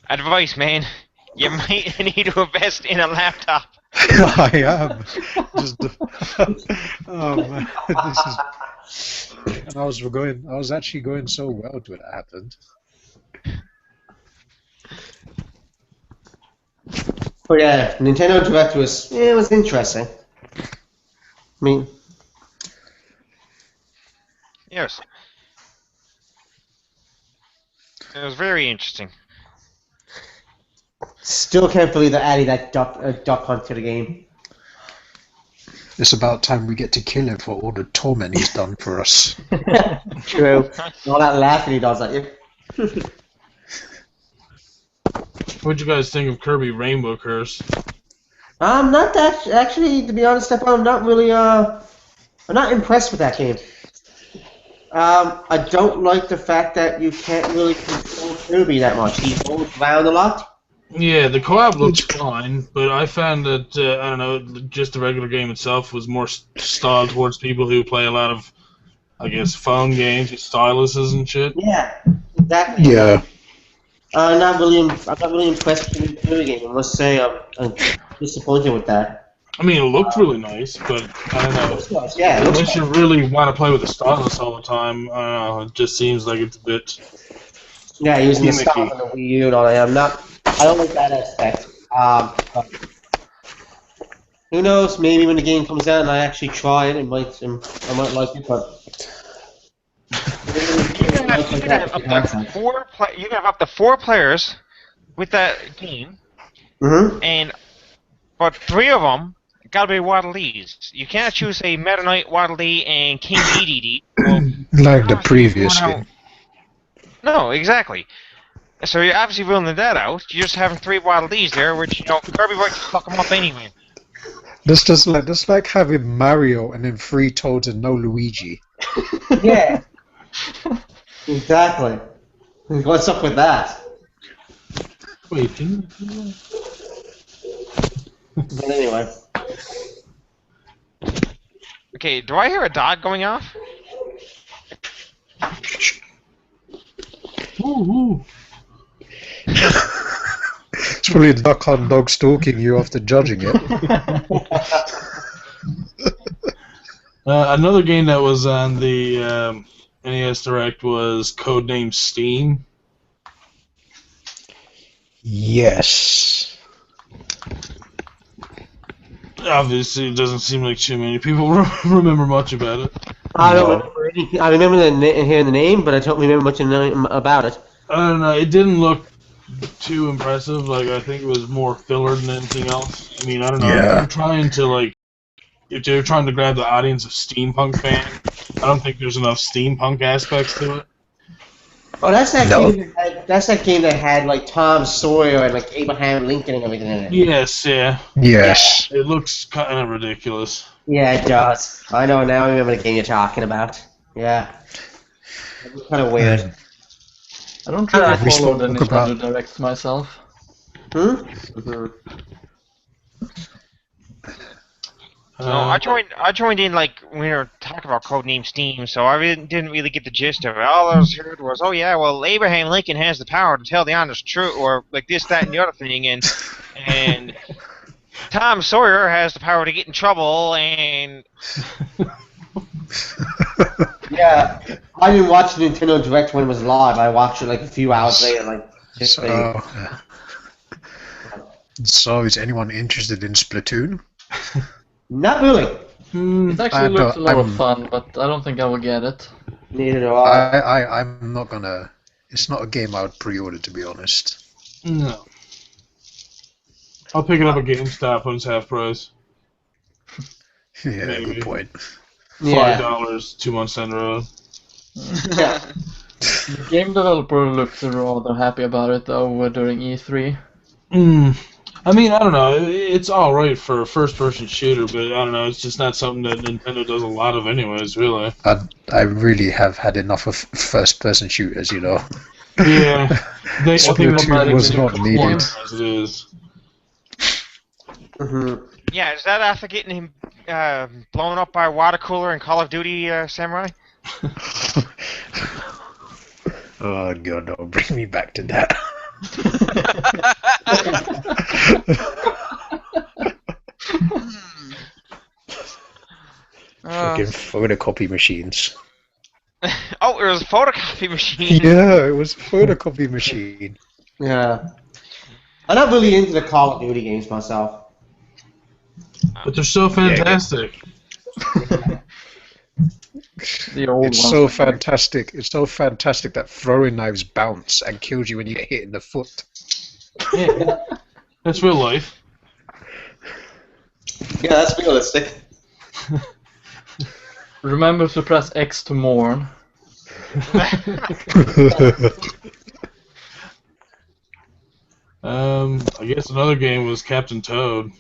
Advice, man. You might need to invest in a laptop. I am. Oh man, this is. And I was actually going so well when it happened. But yeah, Nintendo Direct was interesting. I mean, Yes. It was very interesting. still can't believe they're adding that duck hunt to the game. It's about time we get to kill him for all the torment he's done for us. True. All that laughing he does at you. What'd you guys think of Kirby Rainbow Curse? I'm not that actually, to be honest, Stefan, I'm not really I'm not impressed with that game. I don't like the fact that you can't really control Kirby that much. He moves around a lot. Yeah, the co-op looks fine, but I found that, I don't know, just the regular game itself was more styled towards people who play a lot of, I guess, phone games with styluses and shit. Yeah, exactly. Yeah. I'm not really impressed with the Kirby game. I must say I'm disappointed with that. I mean, it looked really nice, but I don't know. Yeah, it looks Unless you really want to play with the stylus all the time, I don't know, it just seems like it's a bit... Yeah, using the gimmicky. stuff on the Wii U and all that. I don't like that aspect. But who knows? Maybe when the game comes out and I actually try it, I might like it. But You can have up to 4 players with that game, but 3 of them gotta be Waddle Dees. You can't choose a Meta Knight Waddle Dee and King Dedede. Like the previous game. No, exactly. So you're obviously ruling that out. You're just having 3 Waddle Dees there, which Kirby might fuck them up anyway. That's like having Mario and then 3 Toads and no Luigi. yeah, exactly. What's up with that? Wait, didn't... But anyway, Okay, do I hear a dog going off? Woo-hoo. It's probably the duck hunt dog stalking you after judging it. Another game that was on the NES Direct was Codename Steam. Yes. Obviously, it doesn't seem like too many people remember much about it. I don't No. remember anything. I remember hearing the name, but I don't remember much about it. I don't know. It didn't look too impressive. Like, I think it was more filler than anything else. I mean, I don't know. Yeah. If you're trying to grab the audience of steampunk fans, I don't think there's enough steampunk aspects to it. Oh, that's that No. game. That's that game that had like Tom Sawyer and like Abraham Lincoln and everything in it. Yes, yeah. Yes. It looks kind of ridiculous. Yeah, it does. I know now. I remember the game you're talking about. Yeah, it's kind of weird. I don't really We follow the spoke about- Nintendo Directs myself. Hmm. No, I joined in like when we were talking about Codename Steam, so I didn't really get the gist of it. All I heard was, oh yeah, well Abraham Lincoln has the power to tell the honest truth, or like this, that, and the other thing, and Tom Sawyer has the power to get in trouble, and Yeah, I didn't watch the Nintendo Direct when it was live. I watched it like a few hours later, like just So, is anyone interested in Splatoon? Not really. It actually I looks a lot of I'm- fun, but I don't think I will get it. Neither do I. I'm not gonna. It's not a game I would pre-order, to be honest. No. I'll pick it up at GameStop when it's half price. Yeah, Maybe. good point. Yeah. $5, 2 months down the road. Yeah. The game developer looked rather happy about it though during E3. I mean, I don't know. It's all right for a first-person shooter, but I don't know. It's just not something that Nintendo does a lot of, anyways. Really. I really have had enough of first-person shooters, you know. Yeah. I think Splatoon was nobody not can needed. complain. as it is. Mhm. yeah, is that after getting him blown up by a water cooler in Call of Duty Samurai? Oh god, no! Bring me back to that. Fucking photocopy machines. Oh, it was a photocopy machine. Yeah, it was a photocopy machine. Yeah. I'm not really into the Call of Duty games myself. But they're so fantastic. The old It's ones. so fantastic. It's so fantastic that throwing knives bounce and kills you when you get hit in the foot. Yeah. That's real life. Yeah, that's realistic. Remember to press X to mourn. I guess another game was Captain Toad.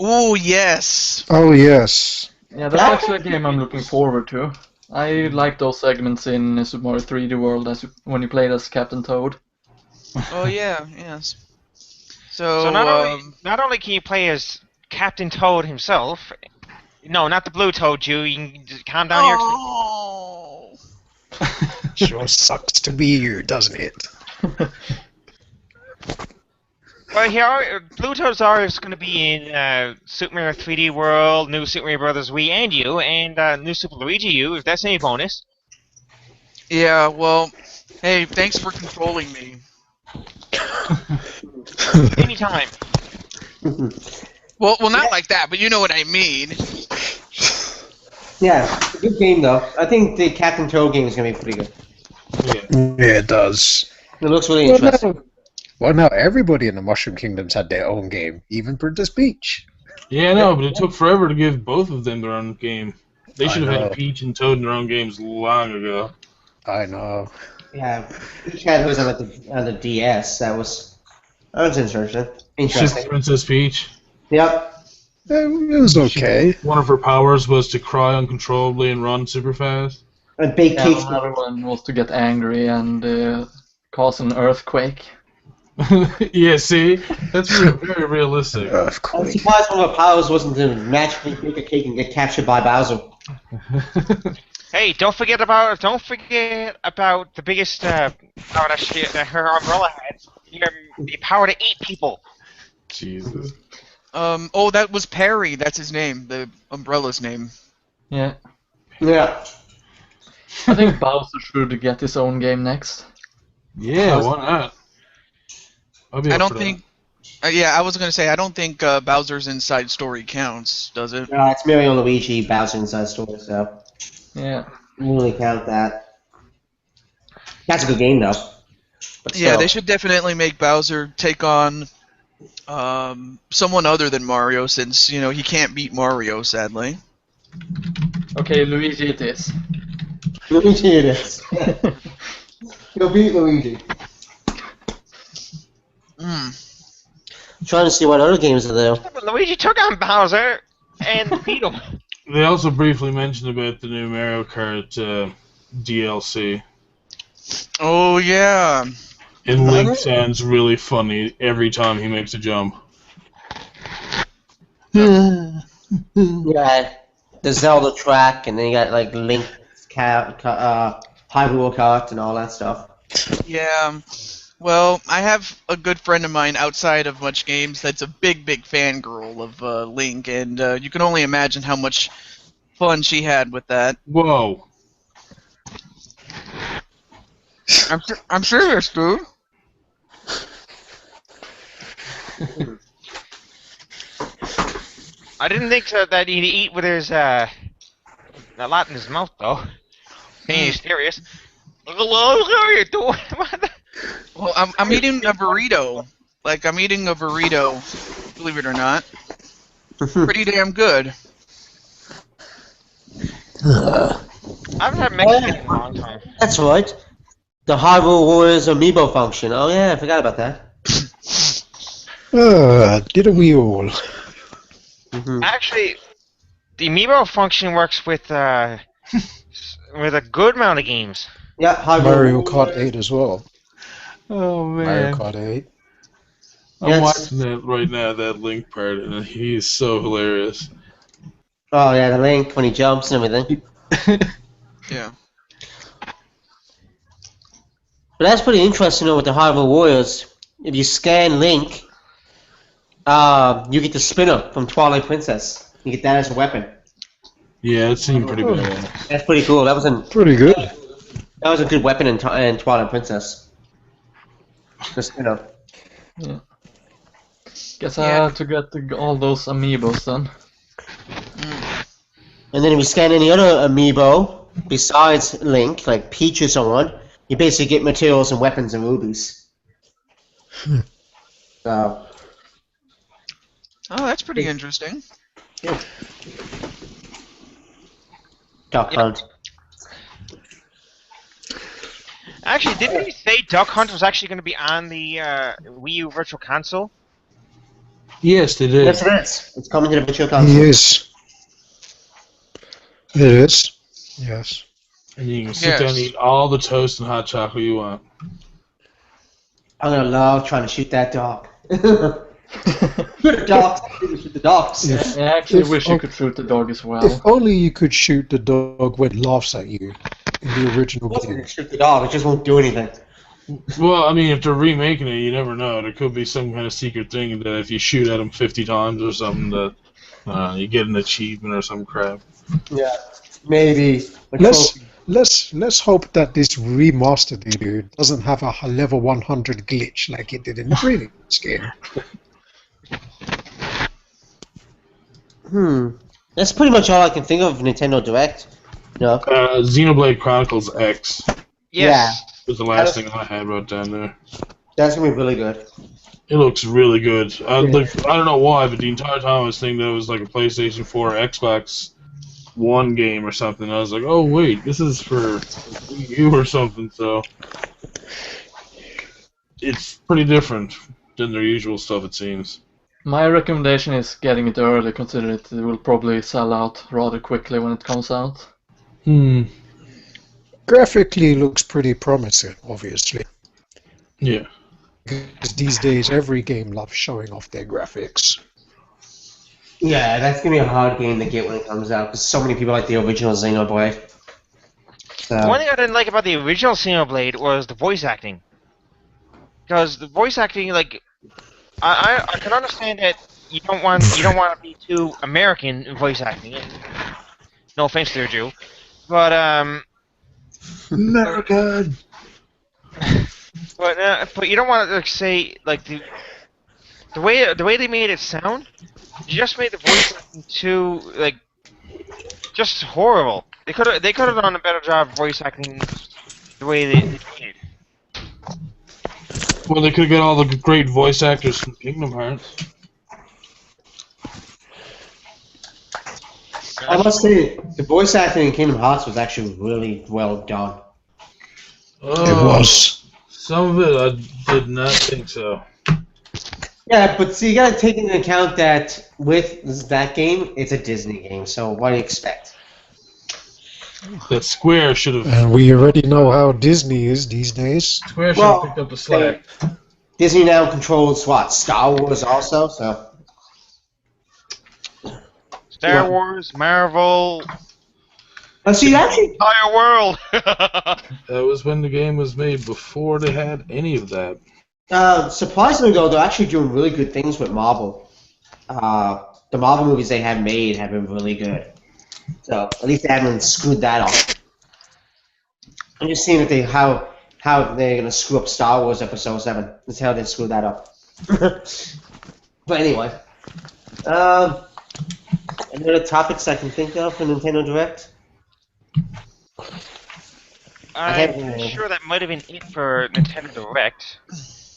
Ooh, yes. Oh yes. Yeah, that's actually a game I'm looking forward to. I like those segments in Super Mario 3D World when you played as Captain Toad. Oh yeah, yes. So, So not only can you play as Captain Toad himself, no, not the Blue Toad, you can just calm down here. oh, Sure sucks to be you, doesn't it? Well, here, Blue Toads are going to be in Super Mario 3D World, New Super Mario Bros. Wii and U, and New Super Luigi U, if that's any bonus. yeah. Well, hey, thanks for controlling me. Anytime. Well, not like that, but you know what I mean. Yeah, it's a good game though. I think the Captain Toad game is gonna be pretty good. Yeah, it does. It looks really interesting. Well, now everybody in the Mushroom Kingdoms had their own game, even Princess Peach. Yeah, I know, but it took forever to give both of them their own game. They I should have know. had Peach and Toad in their own games long ago. I know. Yeah, each had hers on the DS. That was interesting. Just Interesting. Princess Peach. Yep. It was okay. One of her powers was to cry uncontrollably and run super fast. And big Yeah, cakes. another one was to get angry and cause an earthquake. Yeah, see? That's very realistic. I'm Earthquake. surprised one of our powers wasn't to magically bake a cake and get captured by Bowser. Hey, don't forget about the biggest power that her umbrella had. The power to eat people. Jesus. Oh, that was Perry. That's his name. The umbrella's name. Yeah. Yeah. I think Bowser should get his own game next. Yeah, why not? I'll be I up don't for think. Yeah, I was gonna say I don't think Bowser's Inside Story counts, does it? No, it's Mario and Luigi Bowser Inside Story, so Yeah. I don't really count that. That's a good game, though. But Yeah, still. they should definitely make Bowser take on someone other than Mario, since he can't beat Mario, sadly. Okay, Luigi it is. Luigi it is. He'll beat Luigi. I'm trying to see what other games are there. Luigi took on Bowser and beat him. They also briefly mentioned about the new Mario Kart DLC. Oh yeah. And Link sounds really funny every time he makes a jump. Yeah, the Zelda track, and then you got like Link, Hyrule Kart, and all that stuff. Yeah. Well, I have a good friend of mine outside of Much Games that's a big fangirl of Link, and you can only imagine how much fun she had with that. Whoa. I'm serious, dude. I didn't think that he'd eat with his a lot in his mouth though. He's serious. Hello, how are you doing? Well, I'm eating a burrito. Like, I'm eating a burrito, believe it or not. Pretty damn good. I haven't had Mexican in a long time. That's right. The Hyrule Warriors amiibo function. Oh yeah, I forgot about that. Didn't we all? Actually, the amiibo function works with a good amount of games. Yeah, Hyrule Mario Warriors. Kart 8 as well. Oh, Mario man. Kart 8. I'm Yes. watching that right now, that Link part, and he's so hilarious. Oh yeah, the Link when he jumps and everything. Yeah. But that's pretty interesting though with the Hyrule Warriors. If you scan Link, you get the spinner from Twilight Princess. You get that as a weapon. Yeah, it seemed pretty bad. That's pretty cool. That was a Pretty good. good weapon in Twilight Princess. The spinner. Yeah. Guess I had to get all those amiibos then. And then if you scan any other amiibo besides Link, like Peach or someone, you basically get materials and weapons and rubies. So, Oh, that's pretty interesting. Duck Hunt. Actually, didn't we say Duck Hunt was actually going to be on the Wii U Virtual Console? Yes, they did. Yes, it is. It's coming to the Virtual Console. Yes. It is. Yes. And you can sit down and eat all the toast and hot chocolate you want. I'm gonna love trying to shoot that dog. Shoot the dogs. Shoot the dogs. If, I actually if- wish you could shoot the dog as well. if only you could shoot the dog when it laughs at you in the original I'm gonna game. shoot the dog. It just won't do anything. Well, I mean, if they're remaking it, you never know. There could be some kind of secret thing that if you shoot at them 50 times or something, that you get an achievement or some crap. Yeah. Maybe. Let's hope that this remastered video doesn't have a level 100 glitch like it did in the previous game. That's pretty much all I can think of Nintendo Direct. No. Xenoblade Chronicles X Yes. was the last thing I had wrote down there. That's gonna be really good. It looks really good. I don't know why, but the entire time I was thinking that it was like a PlayStation 4 or Xbox One game or something. I was like, oh wait, this is for Wii U or something. So it's pretty different than their usual stuff, it seems. My recommendation is getting it early, considering it will probably sell out rather quickly when it comes out. Graphically looks pretty promising, obviously. Yeah. because these days every game loves showing off their graphics. Yeah, that's gonna be a hard game to get when it comes out because so many people like the original Xenoblade. The one thing I didn't like about the original Xenoblade was the voice acting. Because the voice acting, like, I can understand that you don't want to be too American in voice acting. No offense there, Jew, but American. but you don't want to like, say like the way they made it sound. You just made the voice acting too like just horrible. They could have done a better job of voice acting the way they did. Well, they could have got all the great voice actors from Kingdom Hearts. I must say, the voice acting in Kingdom Hearts was actually really well done. Oh, It was. Some of it I did not think so. Yeah, but see, you gotta take into account that with that game, it's a Disney game, so what do you expect? That Square should have. And we already know how Disney is these days. Square should have picked up the slack. Disney now controls what? Star Wars also, so. Star Wars, Marvel, See, actually, entire world. That was when the game was made, before they had any of that. surprisingly though, they're actually doing really good things with Marvel. The Marvel movies they have made have been really good. So at least they haven't screwed that up. I'm just seeing if how they're gonna screw up Star Wars Episode 7. That's how they screw that up. But anyway, any other topics I can think of for Nintendo Direct? I'm pretty sure that might have been it for Nintendo Direct.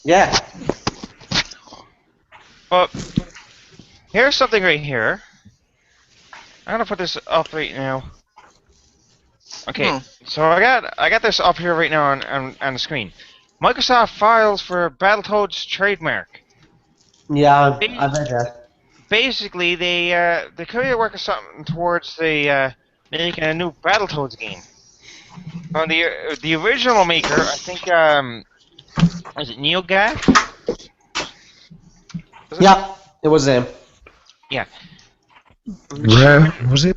Yeah. But here's something right here. I'm gonna put this up right now. Okay, so I got this up here right now on the screen. Microsoft files for Battletoads trademark. Yeah, I've read that. Basically, they could be working something towards the making a new Battletoads game. On the original maker, I think was it NeoGaf? Yeah, it was them. Yeah. Rare, was it?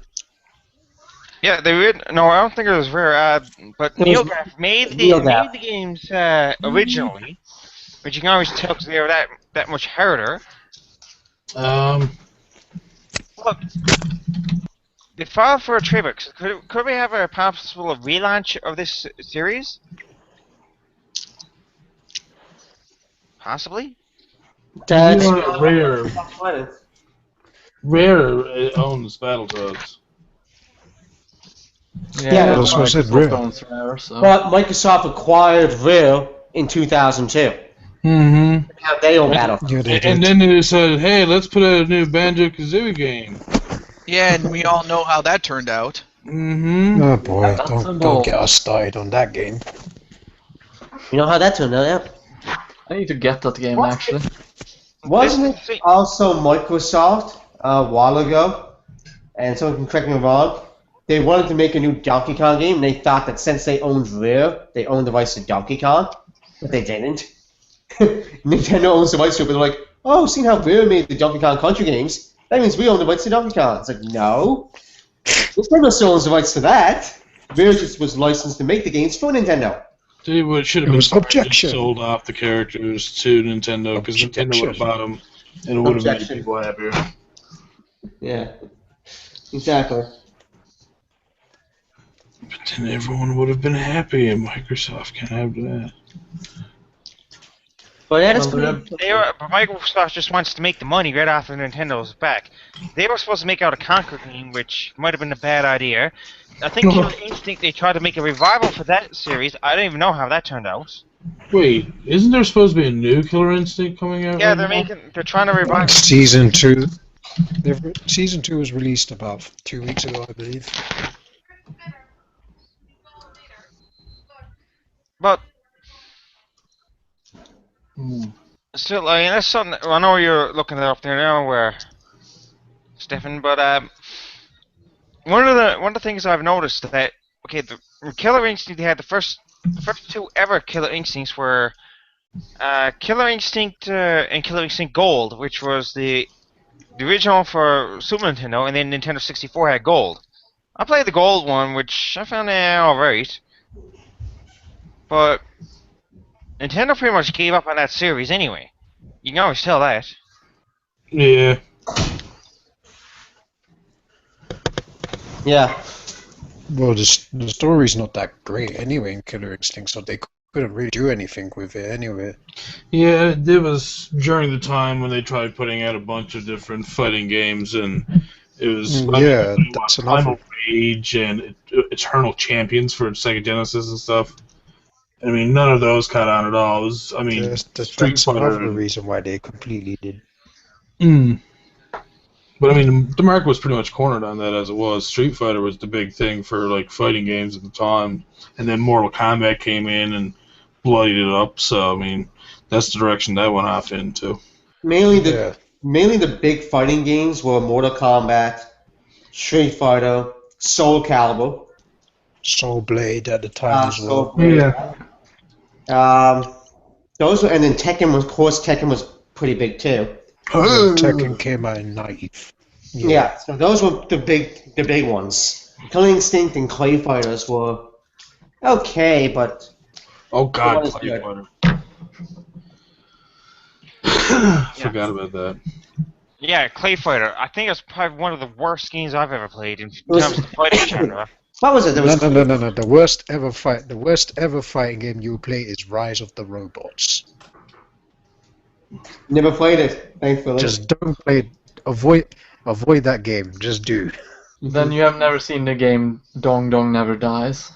Yeah, they would. No, I don't think it was Rare. But It was NeoGaf made NeoGaf. the games originally, but you can always tell because they were that much harder. Look, they filed for a trademark. So could we have a possible relaunch of this series? Possibly. That's Rare owns Battletoads. Yeah, that's what I said, Rare. Rare, so. But Microsoft acquired Rare in 2002. Mm-hmm. Now they own Battlefield. Yeah, they And did. then they decided, hey, let's put out a new Banjo-Kazooie game. Yeah, and we all know how that turned out. Mm-hmm. Oh boy, That's a don't ball. get us started on that game. You know how that turned out? I need to get that game actually. Wasn't it also Microsoft a while ago? And someone can correct me if I'm wrong. They wanted to make a new Donkey Kong game, and they thought that since they owned Rare, they owned the rights to Donkey Kong, but they didn't. Nintendo owns the rights to it, but they're like, oh, seeing how Rare made the Donkey Kong Country games, that means we own the rights to Donkey Kong. It's like, no. Nintendo still owns the rights to that. Rare just was licensed to make the games for Nintendo. Tell you what, it should have It been was smart to objection. sold off the characters to Nintendo, because Nintendo would have bought them, and it would have made Objection. people happier. Yeah. Exactly. But then everyone would have been happy, and Microsoft can't have that. But yeah, that's Well, pretty... But Microsoft just wants to make the money right off of Nintendo's back. They were supposed to make out a Conquer game, which might have been a bad idea. I think Killer Instinct, they tried to make a revival for that series. I don't even know how that turned out. Wait, isn't there supposed to be a new Killer Instinct coming out? Yeah, right they're trying to revive. Season 2. Season 2 was released about 2 weeks ago, I believe. But Hmm. still, I mean, that's something. I know you're looking it up there now, Stefan. But one of the things I've noticed that the Killer Instinct, they had the first two ever Killer Instincts were Killer Instinct and Killer Instinct Gold, which was the original for Super Nintendo, and then Nintendo 64 had Gold. I played the Gold one, which I found alright. But Nintendo pretty much gave up on that series anyway. You can always tell that. Yeah. Yeah. Well, the story's not that great anyway in Killer Instinct, so they couldn't really do anything with it anyway. Yeah, it was during the time when they tried putting out a bunch of different fighting games, and it was Yeah, that's Primal another. Rage and Eternal Champions for Sega Genesis and stuff. I mean, none of those caught on at all. It was, I mean, Street That's Fighter. another reason why they completely did. Mm. But I mean, the market was pretty much cornered on that as it was. Street Fighter was the big thing for like fighting games at the time, and then Mortal Kombat came in and bloodied it up. So I mean, that's the direction that went off into. Mainly Yeah. the big fighting games were Mortal Kombat, Street Fighter, Soul Calibur. Soul Blade at the time as Soul well. Blade. Yeah. Those were, and then Tekken was pretty big too. Tekken came out in '90. Yeah, so those were the big ones. Killer Instinct and Clay Fighters were okay, but Oh God, was Clay good. Fighter. Forgot about that. Yeah, Clay Fighter. I think it's probably one of the worst games I've ever played in was- terms of the fighting genre. what was it? There was No. The worst ever fighting game you play is Rise of the Robots. Never played it, thankfully. Just don't play it. Avoid that game. Just do. Then you have never seen the game Dong Dong Never Dies.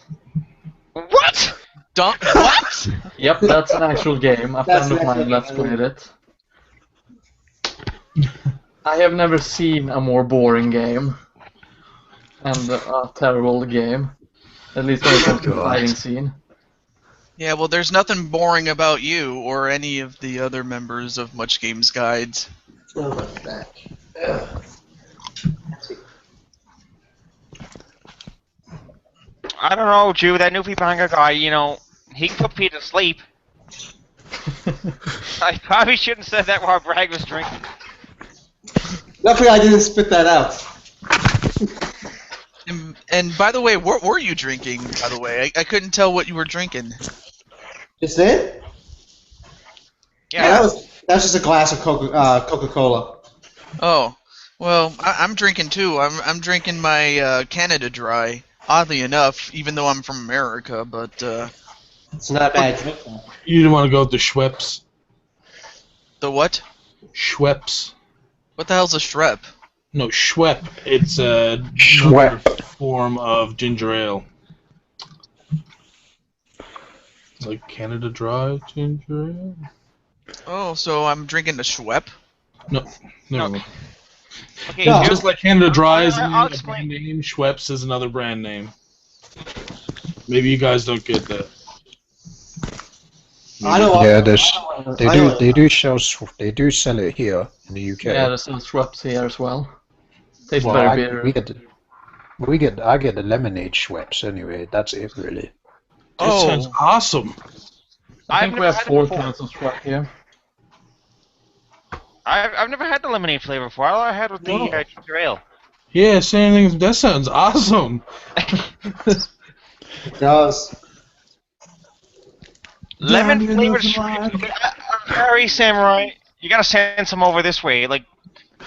What? What? Yep, that's an actual game. A That's friend of an mine actual let's game. played it. I have never seen a more boring game. And a terrible game. At least when it comes to the fighting scene. Yeah, well, there's nothing boring about you or any of the other members of Much Games Guides. Oh, my back. I don't know, Drew. That new Panga guy, he can put people to sleep. I probably shouldn't have said that while Bragg was drinking. Luckily, I didn't spit that out. And by the way, what were you drinking, by the way? I couldn't tell what you were drinking. Just it? Yeah. That was just a glass of Coca-Cola. Oh, well, I'm drinking too. I'm drinking my Canada Dry. Oddly enough, even though I'm from America, but It's not a bad drink. You didn't want to go with the Schweppes. the what? Schweppes. What the hell's a Shrep? No, Schwepp. It's a Schwepp. form of ginger ale. Like Canada Dry ginger ale? Oh, so I'm drinking the Schwepp? No. Okay, No. Drew, Just like Canada Dry is I'll a explain. brand name, Schweppes is another brand name. Maybe you guys don't get that. I know. Yeah, they do sell it here in the UK. Yeah, there's some Schweppes here as well. Tastes Well, very I bitter. get the lemonade Schweppes anyway. That's it really. That sounds awesome. I I've think we never have had it 4 before. cans of Schweppes here. I've never had the lemonade flavor before. All I had was the No. ginger ale. Yeah, saying that sounds awesome. It does. Lemon Diamond flavored is Schweppes. alive. Very samurai. You gotta send some over this way. Like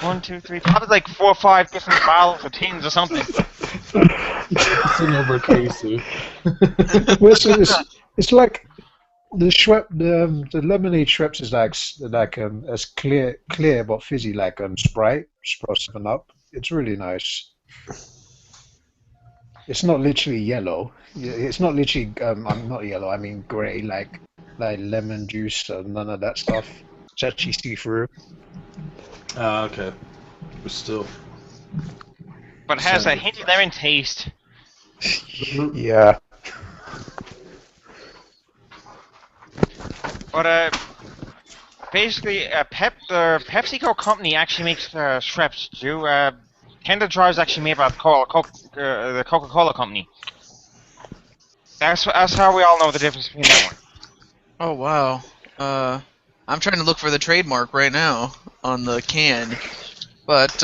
1, 2, 3, probably like 4 or 5 different bottles or tins or something. It's an overcase. Well, it's like the the lemonade Schweppes is like as clear but fizzy like Sprite, 7 Up. It's really nice. It's not literally yellow. It's not literally I'm not yellow. I mean grey, like lemon juice and none of that stuff. It's actually see-through. Okay. But still. But it has a hint of lemon taste. Yeah. But basically, the PepsiCo company actually makes Schweppes. Drew. Canada Dry is actually made by the Coca-Cola company. That's how we all know the difference between that one. Oh, wow. I'm trying to look for the trademark right now on the can, but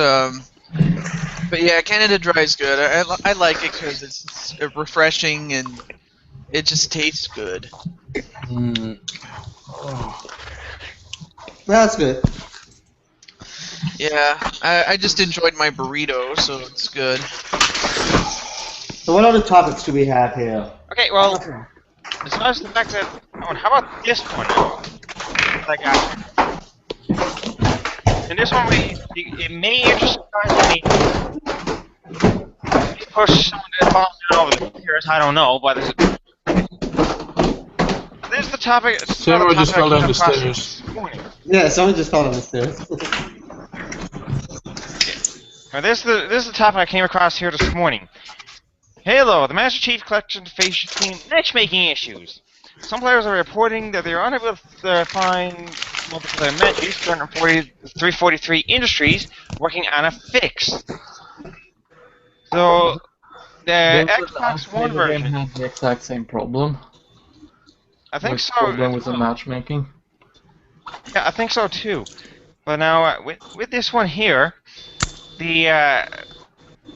yeah, Canada Dry is good. I like it because it's refreshing and it just tastes good. That's good. Yeah, I just enjoyed my burrito, so it's good. So what other topics do we have here? Okay, well, besides the fact that, how about this one now? That I got. And this one, it may interest you guys. Maybe push someone to fall down over the stairs. I don't know, but this is the topic. It's Samurai another just topic fell I down came the across stairs. this morning. Yeah, someone just fell on the stairs. Now, this is the topic I came across here this morning. Halo, the Master Chief Collection facing matchmaking issues. Some players are reporting that they are unable to find multiplayer matches. 343 Industries working on a fix. So, the Don't the Xbox last One Halo game version, had the exact same problem? I think With so problem as with the well. matchmaking? Yeah, I think so too. But now, with this one here, the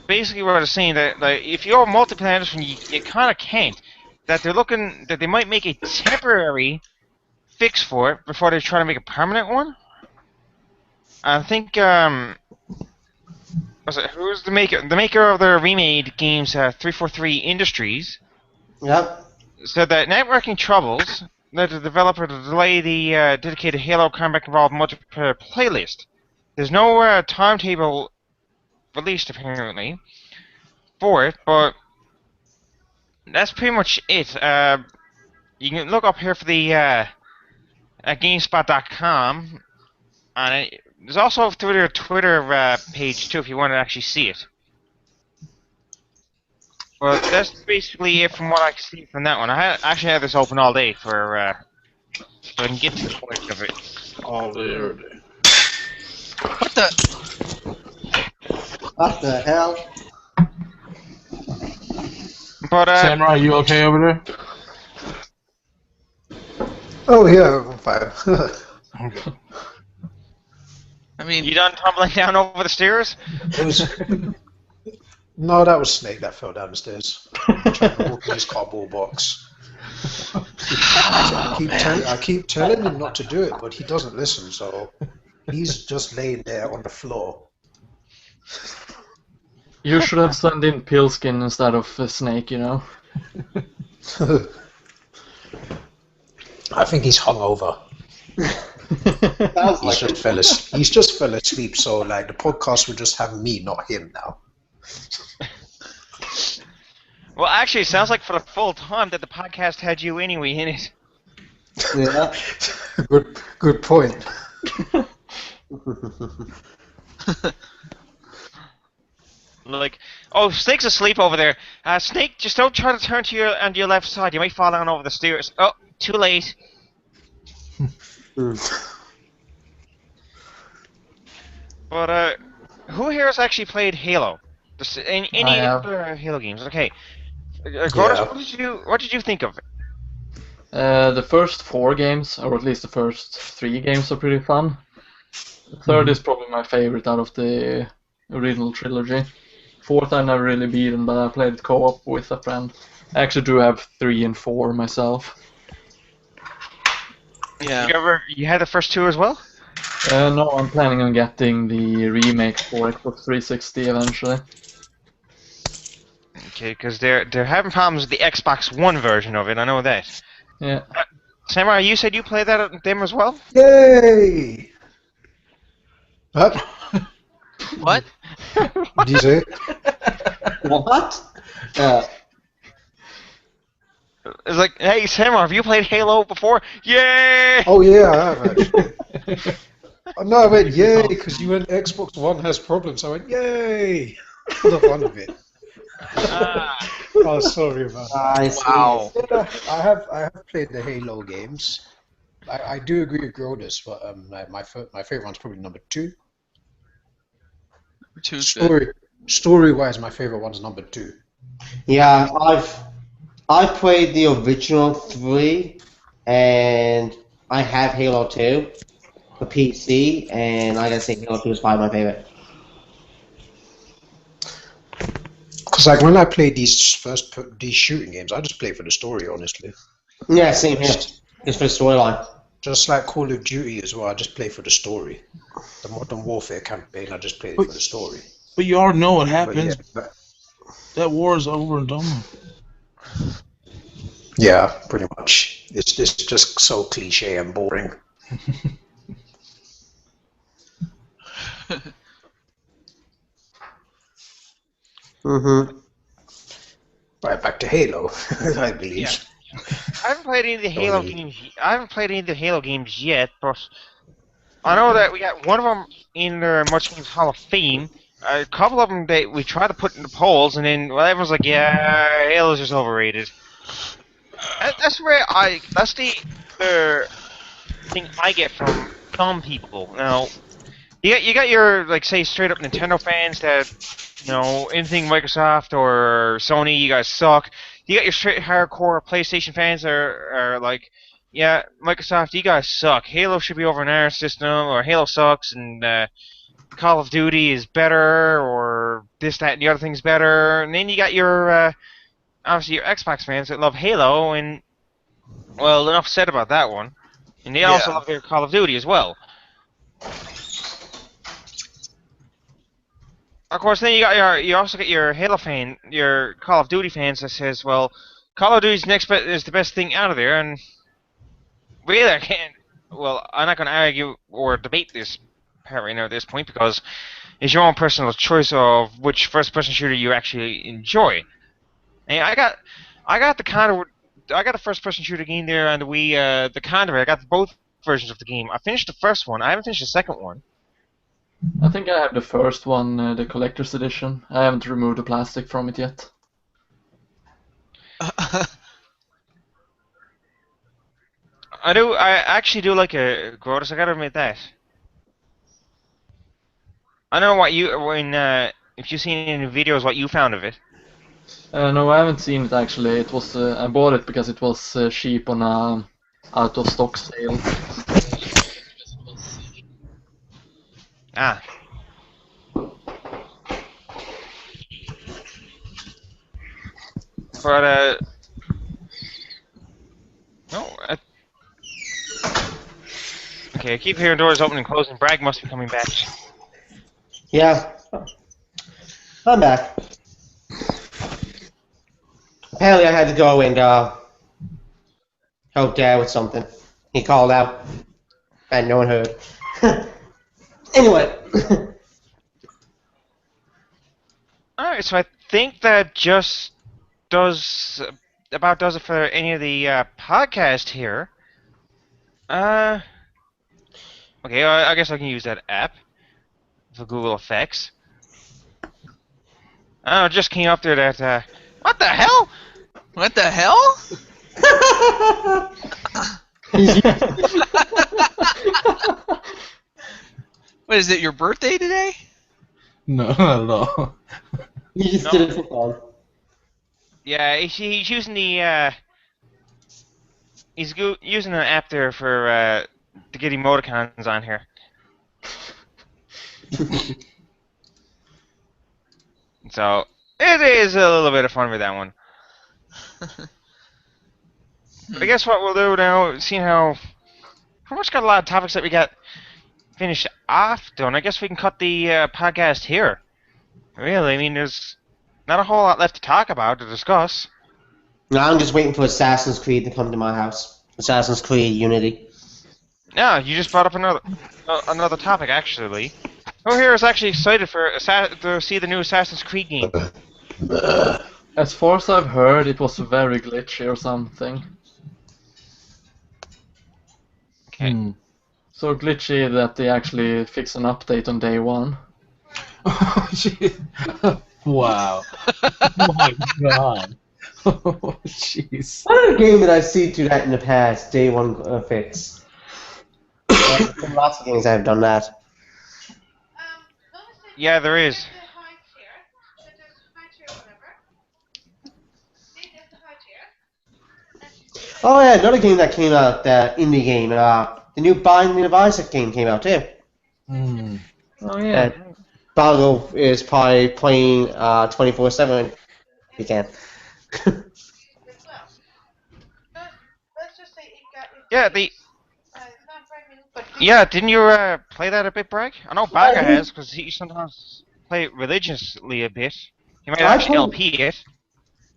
basically what I was saying that like if you're multiplayer industry, you kind of can't. That they're looking that they might make a temporary fix for it before they try to make a permanent one. I think was it who's the maker? The maker of the remade games, 343 Industries, Yep. said that networking troubles led the developer to delay the dedicated Halo Combat Evolved multiplayer playlist. There's no timetable released apparently for it, but that's pretty much it. You can look up here for the at GameSpot.com on it. There's also through their Twitter page too if you want to actually see it. Well, that's basically it from what I can see from that one. Actually had this open all day for so I can get to the point of it. All day, every day. What the? What the hell? But Samurai, you okay over there? Oh yeah, I'm fine. Okay. I mean, you done tumbling down over the stairs? It was... No, that was Snake that fell down the stairs. Trying to open his cardboard box. I keep telling him not to do it, but he doesn't listen, so he's just laying there on the floor. You should have sent in Pillskin instead of Snake, you know? I think he's hungover. He's just fell asleep, so like the podcast will just have me, not him now. Well, actually, it sounds like for the full time that the podcast had you anyway in it. Yeah. Good point. Like, oh, Snake's asleep over there. Snake, just don't try to turn to your left side. You might fall down over the stairs. Oh, too late. But who here has actually played Halo? Any I have. other Halo games? Okay. Grodus, Yeah. what did you think of it? The first 4 games, or at least the first 3 games, are pretty fun. The third is probably my favorite out of the original trilogy. Fourth I never really beaten, but I played it co-op with a friend. I actually do have 3 and 4 myself. yeah. You had the first 2 as well? No, I'm planning on getting the remake for Xbox 360 eventually. Okay, because they're having problems with the Xbox One version of it. I know that. Yeah. Samurai, you said you played that them as well? Yay! What? What? Did you say? What? It's like, hey, Samurai, have you played Halo before? Yay! Oh yeah, I have actually. Oh, no, I went yay because you went Xbox One has problems. I went yay for the fun of it. Oh, sorry about that. I see. Wow. Yeah, I have played the Halo games. I do agree with Grodus, but my favorite one's probably number 2. Two's good. Story-wise, my favorite one's number 2. Yeah, I played the original 3, and I have Halo 2 for PC, and I gotta say Halo 2 is probably my favorite. Because like when I play these shooting games, I just play for the story, honestly. Yeah, same here. Just for the storyline. Just like Call of Duty as well, I just play for the story. The Modern Warfare campaign, I just play for the story. But you already know what But happens. yeah, That war is over and done with. yeah, pretty much. It's just so cliche and boring. Mm-hmm. Right, back to Halo, I believe. Yeah. I haven't played any of the Halo games. I haven't played any of the Halo games yet, but I know that we got one of them in the Much Games Hall of Fame. A couple of them that we tried to put in the polls, and then everyone's like, "Yeah, Halo's just overrated." That's the thing I get from some people. Now, you got your like say straight up Nintendo fans that anything Microsoft or Sony, you guys suck. You got your straight hardcore PlayStation fans that are like, yeah, Microsoft, you guys suck. Halo should be over in our system, or Halo sucks, and Call of Duty is better, or this, that, and the other thing's better. And then you got your obviously your Xbox fans that love Halo, and well, enough said about that one. And they also love their Call of Duty as well. Of course, then you also get your Halo fan, your Call of Duty fans that says, well, Call of Duty's is the best thing out of there, and really I can't. Well, I'm not going to argue or debate this part right now at this point because it's your own personal choice of which first-person shooter you actually enjoy. And I got the first-person shooter game there on the Wii, the Condor. I got both versions of the game. I finished the first one. I haven't finished the second one. I think I have the first one, the collector's edition. I haven't removed the plastic from it yet. I actually do like a Grotus. I gotta admit that. I don't know what if you've seen any videos, what you found of it. No, I haven't seen it actually. It was I bought it because it was cheap on a out of stock sale. Ah. But no. Okay, I keep hearing doors open and closing. Bragg must be coming back. Yeah. I'm back. Apparently I had to go and help Dad with something. He called out, and no one heard. Anyway. Alright, so I think that just does it for any of the podcast here. Okay, I guess I can use that app for Google Effects. Oh, it just came up there that, what the hell? What the hell? What is it? Your birthday today? No, not at all. You just did it for fun. Yeah, he's using the using an app there for to get emoticons on here. So it is a little bit of fun with that one. But I guess what we'll do now, seeing how pretty much got a lot of topics that we got finished off done, I guess we can cut the podcast here. Really, I mean, there's not a whole lot left to talk about, to discuss. No, I'm just waiting for Assassin's Creed to come to my house. Assassin's Creed Unity. Yeah, you just brought up another topic, actually. Who here is actually excited to see the new Assassin's Creed game? As far as I've heard, it was very glitchy or something. Okay. So glitchy that they actually fixed an update on day one. Oh, shit. Wow. Oh my god. Oh, jeez. What other game did I see do that in the past? Day one fix. Lots of games have done that. Yeah, there is. Oh yeah, another game that came out, indie game. The new Binding of Isaac game came out too. Hmm. Oh yeah. And Balgo is probably playing 24/7 if he can. Yeah, yeah. Didn't you play that a bit, Bragg? I know Bagger has, because he sometimes play it religiously a bit. He might I actually played, LP it.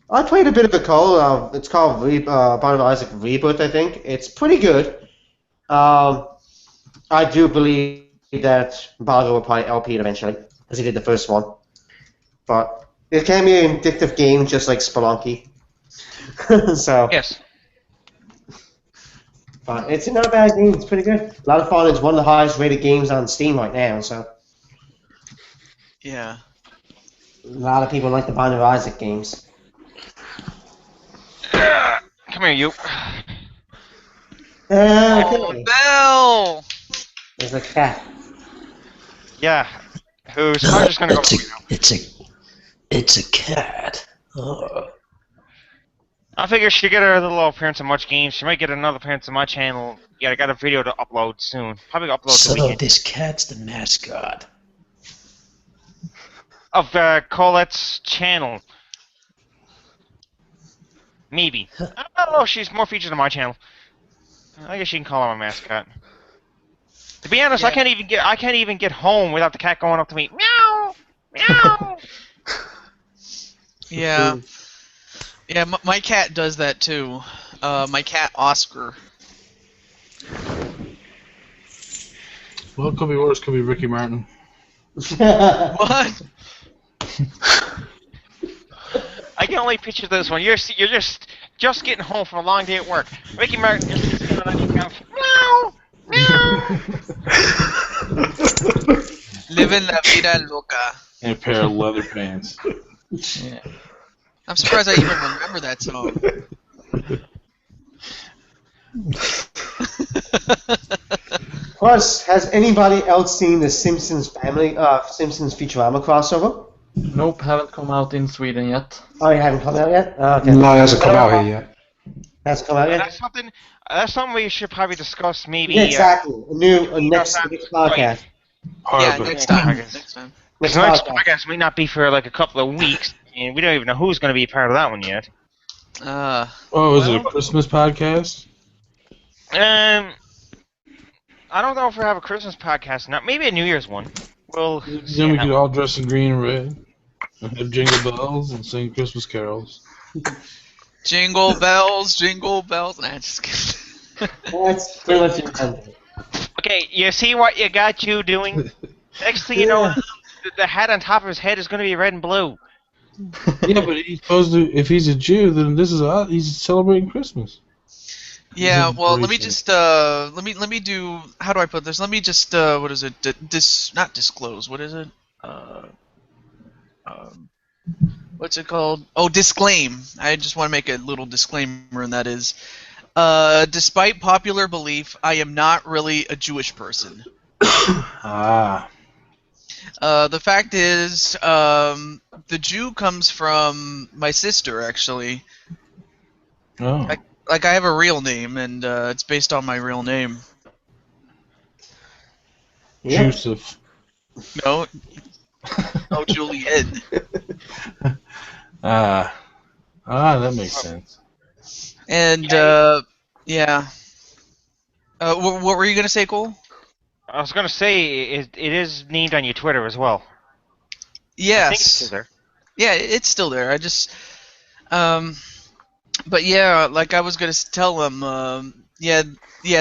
I played a bit of the call. It's called Binding of Isaac Reboot, I think. It's pretty good. I do believe that Balgo will probably LP it eventually, because he did the first one. But it can be an addictive game, just like Spelunky. So, Yes. but it's not a bad game. It's pretty good. A lot of fun. It's one of the highest rated games on Steam right now. So, Yeah. a lot of people like the Binding of Isaac games. Come here, you. Okay. Bell! There's a cat. Yeah. Who's probably just gonna go. It's a cat. Oh. I figure she'll get her little appearance on Much Games. She might get another appearance on my channel. Yeah, I got a video to upload soon. Probably upload the So weekend. this cat's the mascot. Of Colette's channel. Maybe. I don't know. She's more featured on my channel. I guess you can call her my mascot. To be honest, Yeah. I can't even get home without the cat going up to me. Meow, meow. Yeah. Yeah, my cat does that too. My cat Oscar. Well, it could be worse. Could be Ricky Martin. What? I can only picture this one. You're just getting home from a long day at work. Ricky Martin just sits down on your couch. Meow, meow. Living la vida loca. And a pair of leather pants. Yeah. I'm surprised I even remember that song. Plus, has anybody else seen the Simpsons Simpsons Futurama crossover? Nope, haven't come out in Sweden yet. Oh, you haven't come out yet? Oh, okay. No, it hasn't come out here yet. Hasn't come out yet? That's something we should probably discuss. Maybe. Yeah, exactly. Next podcast. Yeah, Harvard. next time. Next Next time. Because Next next podcast. podcast might not be for like a couple of weeks, and we don't even know who's going to be part of that one yet. Oh, is it a Christmas podcast? I don't know if we have a Christmas podcast now. Maybe a New Year's one. We'll see Then we how- could all dress in green and red, and have jingle bells and sing Christmas carols. Jingle bells, jingle bells. Nah, just kidding. That's pretty much it. Okay, you see what you got you doing? Next thing you know, the hat on top of his head is going to be red and blue. Yeah, but he's supposed to. If he's a Jew, then he's celebrating Christmas. Yeah, This is well, let me racist. just let me do. How do I put this? Let me just what is it? Not disclose. What is it? What's it called? Oh, disclaim. I just want to make a little disclaimer, and that is, despite popular belief, I am not really a Jewish person. Ah. The fact is, the Jew comes from my sister, actually. Oh. Like, I have a real name, and it's based on my real name. Yeah. Joseph. No, no, Juliet. That makes sense. And, yeah. What were you gonna say, Cole? I was going to say, it is named on your Twitter as well. I think it's Yes. still there. Yeah, it's still there. I just, but yeah, like I was gonna tell him, yeah,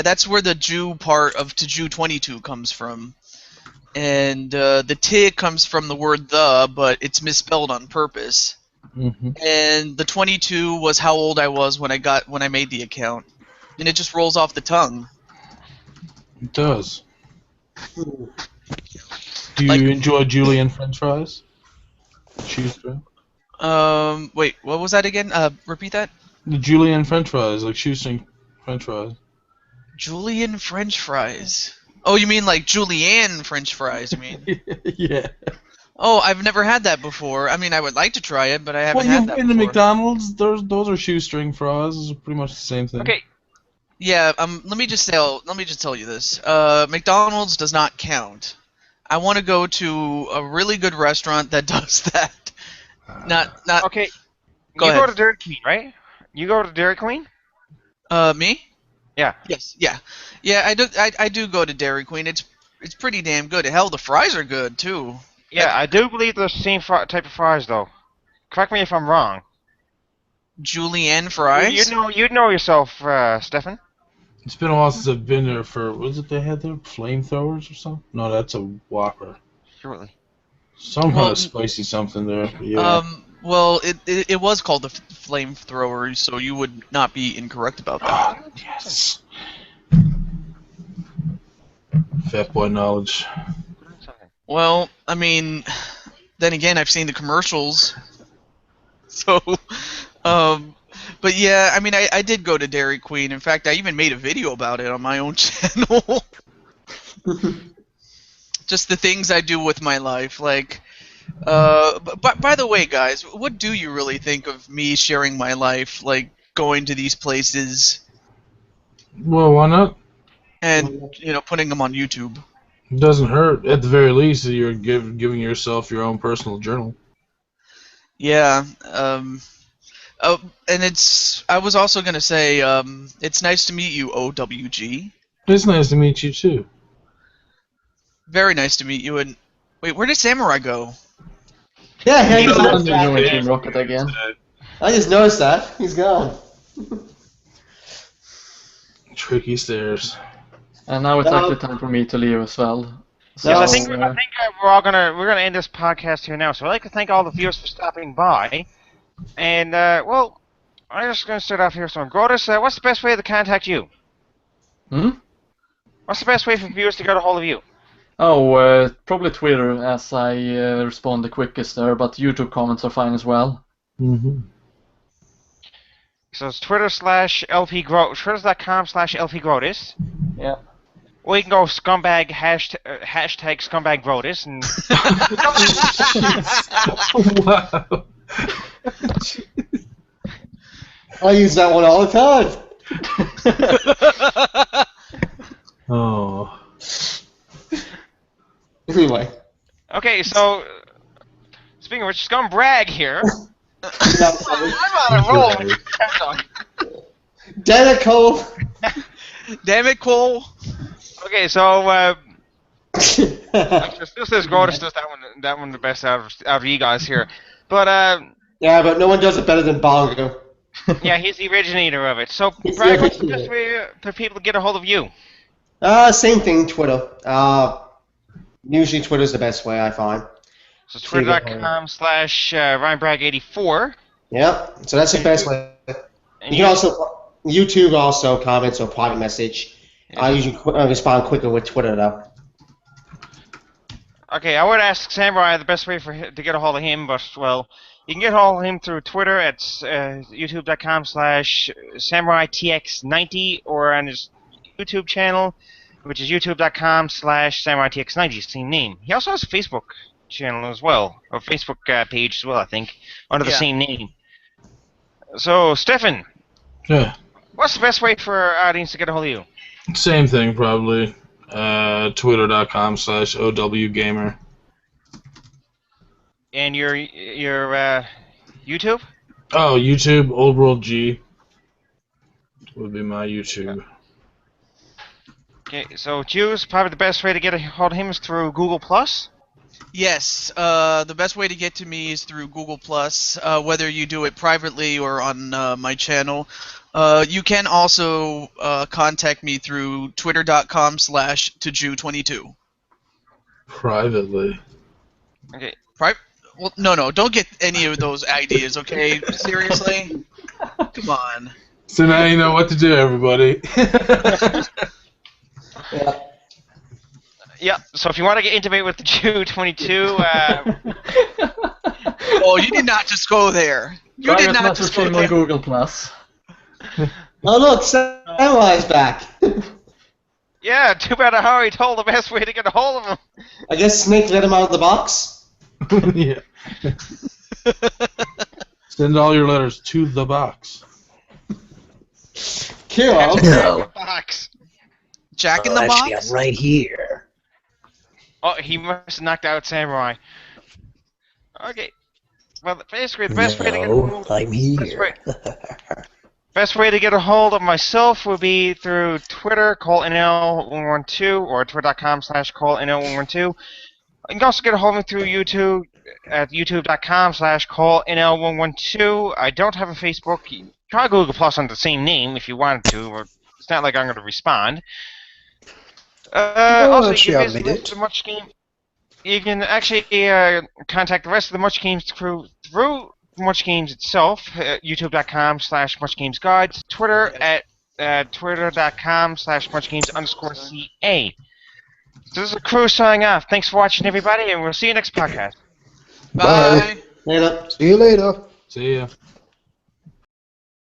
that's where the Jew part of to Jew 22 comes from, and the T comes from the word the, but it's misspelled on purpose. Mm-hmm. And the 22 was how old I was when I made the account, and it just rolls off the tongue. It does. Do you enjoy julienne French fries? Shoestring? Wait, what was that again? Repeat that. The julienne French fries, like shoestring French fries. Julian French fries. Oh, you mean like Julianne French fries? You mean? Yeah. Oh, I've never had that before. I mean, I would like to try it, but I haven't Well, had you've that been to before. McDonald's. Those are shoestring fries. Those are pretty much the same thing. Okay, Yeah, let me just tell you this. McDonald's does not count. I want to go to a really good restaurant that does that. Not. okay. Go You ahead. go to Dairy Queen, right? You go to Dairy Queen? Me? Yeah. Yes. Yeah. Yeah. I do go to Dairy Queen. It's pretty damn good. Hell, the fries are good too. Yeah, I do believe they're the same type of fries, though. Correct me if I'm wrong. Julienne fries. You'd know yourself, Stefan. It's been a while since I've been there for. Was it they had there flamethrowers or something? No, that's a Whopper. Surely. Some kind Well, of spicy something there. But yeah. Well, it was called the flamethrower, so you would not be incorrect about that. Ah, yes. Fat boy knowledge. Well, I mean, then again, I've seen the commercials. So, but yeah, I mean, I did go to Dairy Queen. In fact, I even made a video about it on my own channel. Just the things I do with my life, like. But by the way, guys, what do you really think of me sharing my life, like going to these places Well, why not? and putting them on YouTube? It doesn't hurt. At the very least, you're giving yourself your own personal journal. Yeah. Oh, and I was also gonna say, it's nice to meet you, OWG. It's nice to meet you too. Very nice to meet you. And wait, where did Samurai go? Yeah, He's he's on gone. the Team Rocket again. I just noticed that. He's gone. Tricky stairs. And now it's No. actually time for me to leave as well. So, Yes, I think we're gonna end this podcast here now. So I'd like to thank all the viewers for stopping by. And well, I'm just gonna start off here. So, Grotus, what's the best way to contact you? What's the best way for viewers to get a hold of you? Oh, probably Twitter, as I respond the quickest there, but YouTube comments are fine as well. Mm-hmm. So it's twitter.com/lpgrotus. Yeah. Or you can go scumbag hashtag scumbag Grotus and Wow. I use that one all the time. Oh. Anyway. okay. So speaking of which, scumbag here. Yeah, I'm on a roll. Damn it, Cole. Damn it, Cole! Okay, so still says Grotus does that one the best out of you guys here, but Yeah, but no one does it better than Bongo. yeah, he's the originator of it. So He's Brad, the what's the best originator. way for people to get a hold of you? Same thing, Twitter. Usually Twitter's the best way, I find. So twitter.com/RyanBragg84. Yeah, so that's the best way. You can also, YouTube also comments or private message. I usually respond quicker with Twitter, though. Okay, I would ask Samurai the best way to get a hold of him, but well, you can get a hold of him through Twitter at youtube.com/SamuraiTX90 or on his YouTube channel, which is youtube.com/SamuraiTX90, same name. He also has a Facebook channel as well, or Facebook page as well, I think, under the same name. So, Stefan, Yeah. what's the best way for our audience to get a hold of you? Same thing, probably. Twitter.com/OWGamer. And your YouTube? Oh, YouTube, Old World G would be my YouTube. Okay, so Juice, probably the best way to get a hold of him is through Google+. Yes, the best way to get to me is through Google+, whether you do it privately or on my channel. You can also contact me through twitter.com/toju22. Privately. Okay. Well, no, don't get any of those ideas, okay? Seriously? Come on. So now you know what to do, everybody. Yeah. Yeah, so if you want to get intimate with the Jew22, Oh, you did not just go there. You did not just go on there. Google Plus. Oh, look, Samurai's back. yeah, too bad how he told the best way to get a hold of him. I guess Snake let him out of the box. Yeah. Send all your letters to the box. Kill him. No. Box. Jack in the Actually, Box? I'm right here. Oh, he must have knocked out Samurai. Okay. Well, basically, the best way to get a No, hold, I'm here. best way to get a hold of myself would be through Twitter, CallNL112, or twitter.com/CallNL112. You can also get a hold of me through YouTube at youtube.com/CallNL112. I don't have a Facebook. Try Google Plus under the same name if you wanted to, or it's not like I'm going to respond. Also, you actually, can I'll visit admit the rest it. of the Much Game. You can actually contact the rest of the Much Games crew through Much Games itself, youtube.com/MuchGamesGuides, Twitter at twitter.com/MuchGames_CA. So this is a crew signing off. Thanks for watching, everybody, and we'll see you next podcast. Bye. Later. See you later. See ya.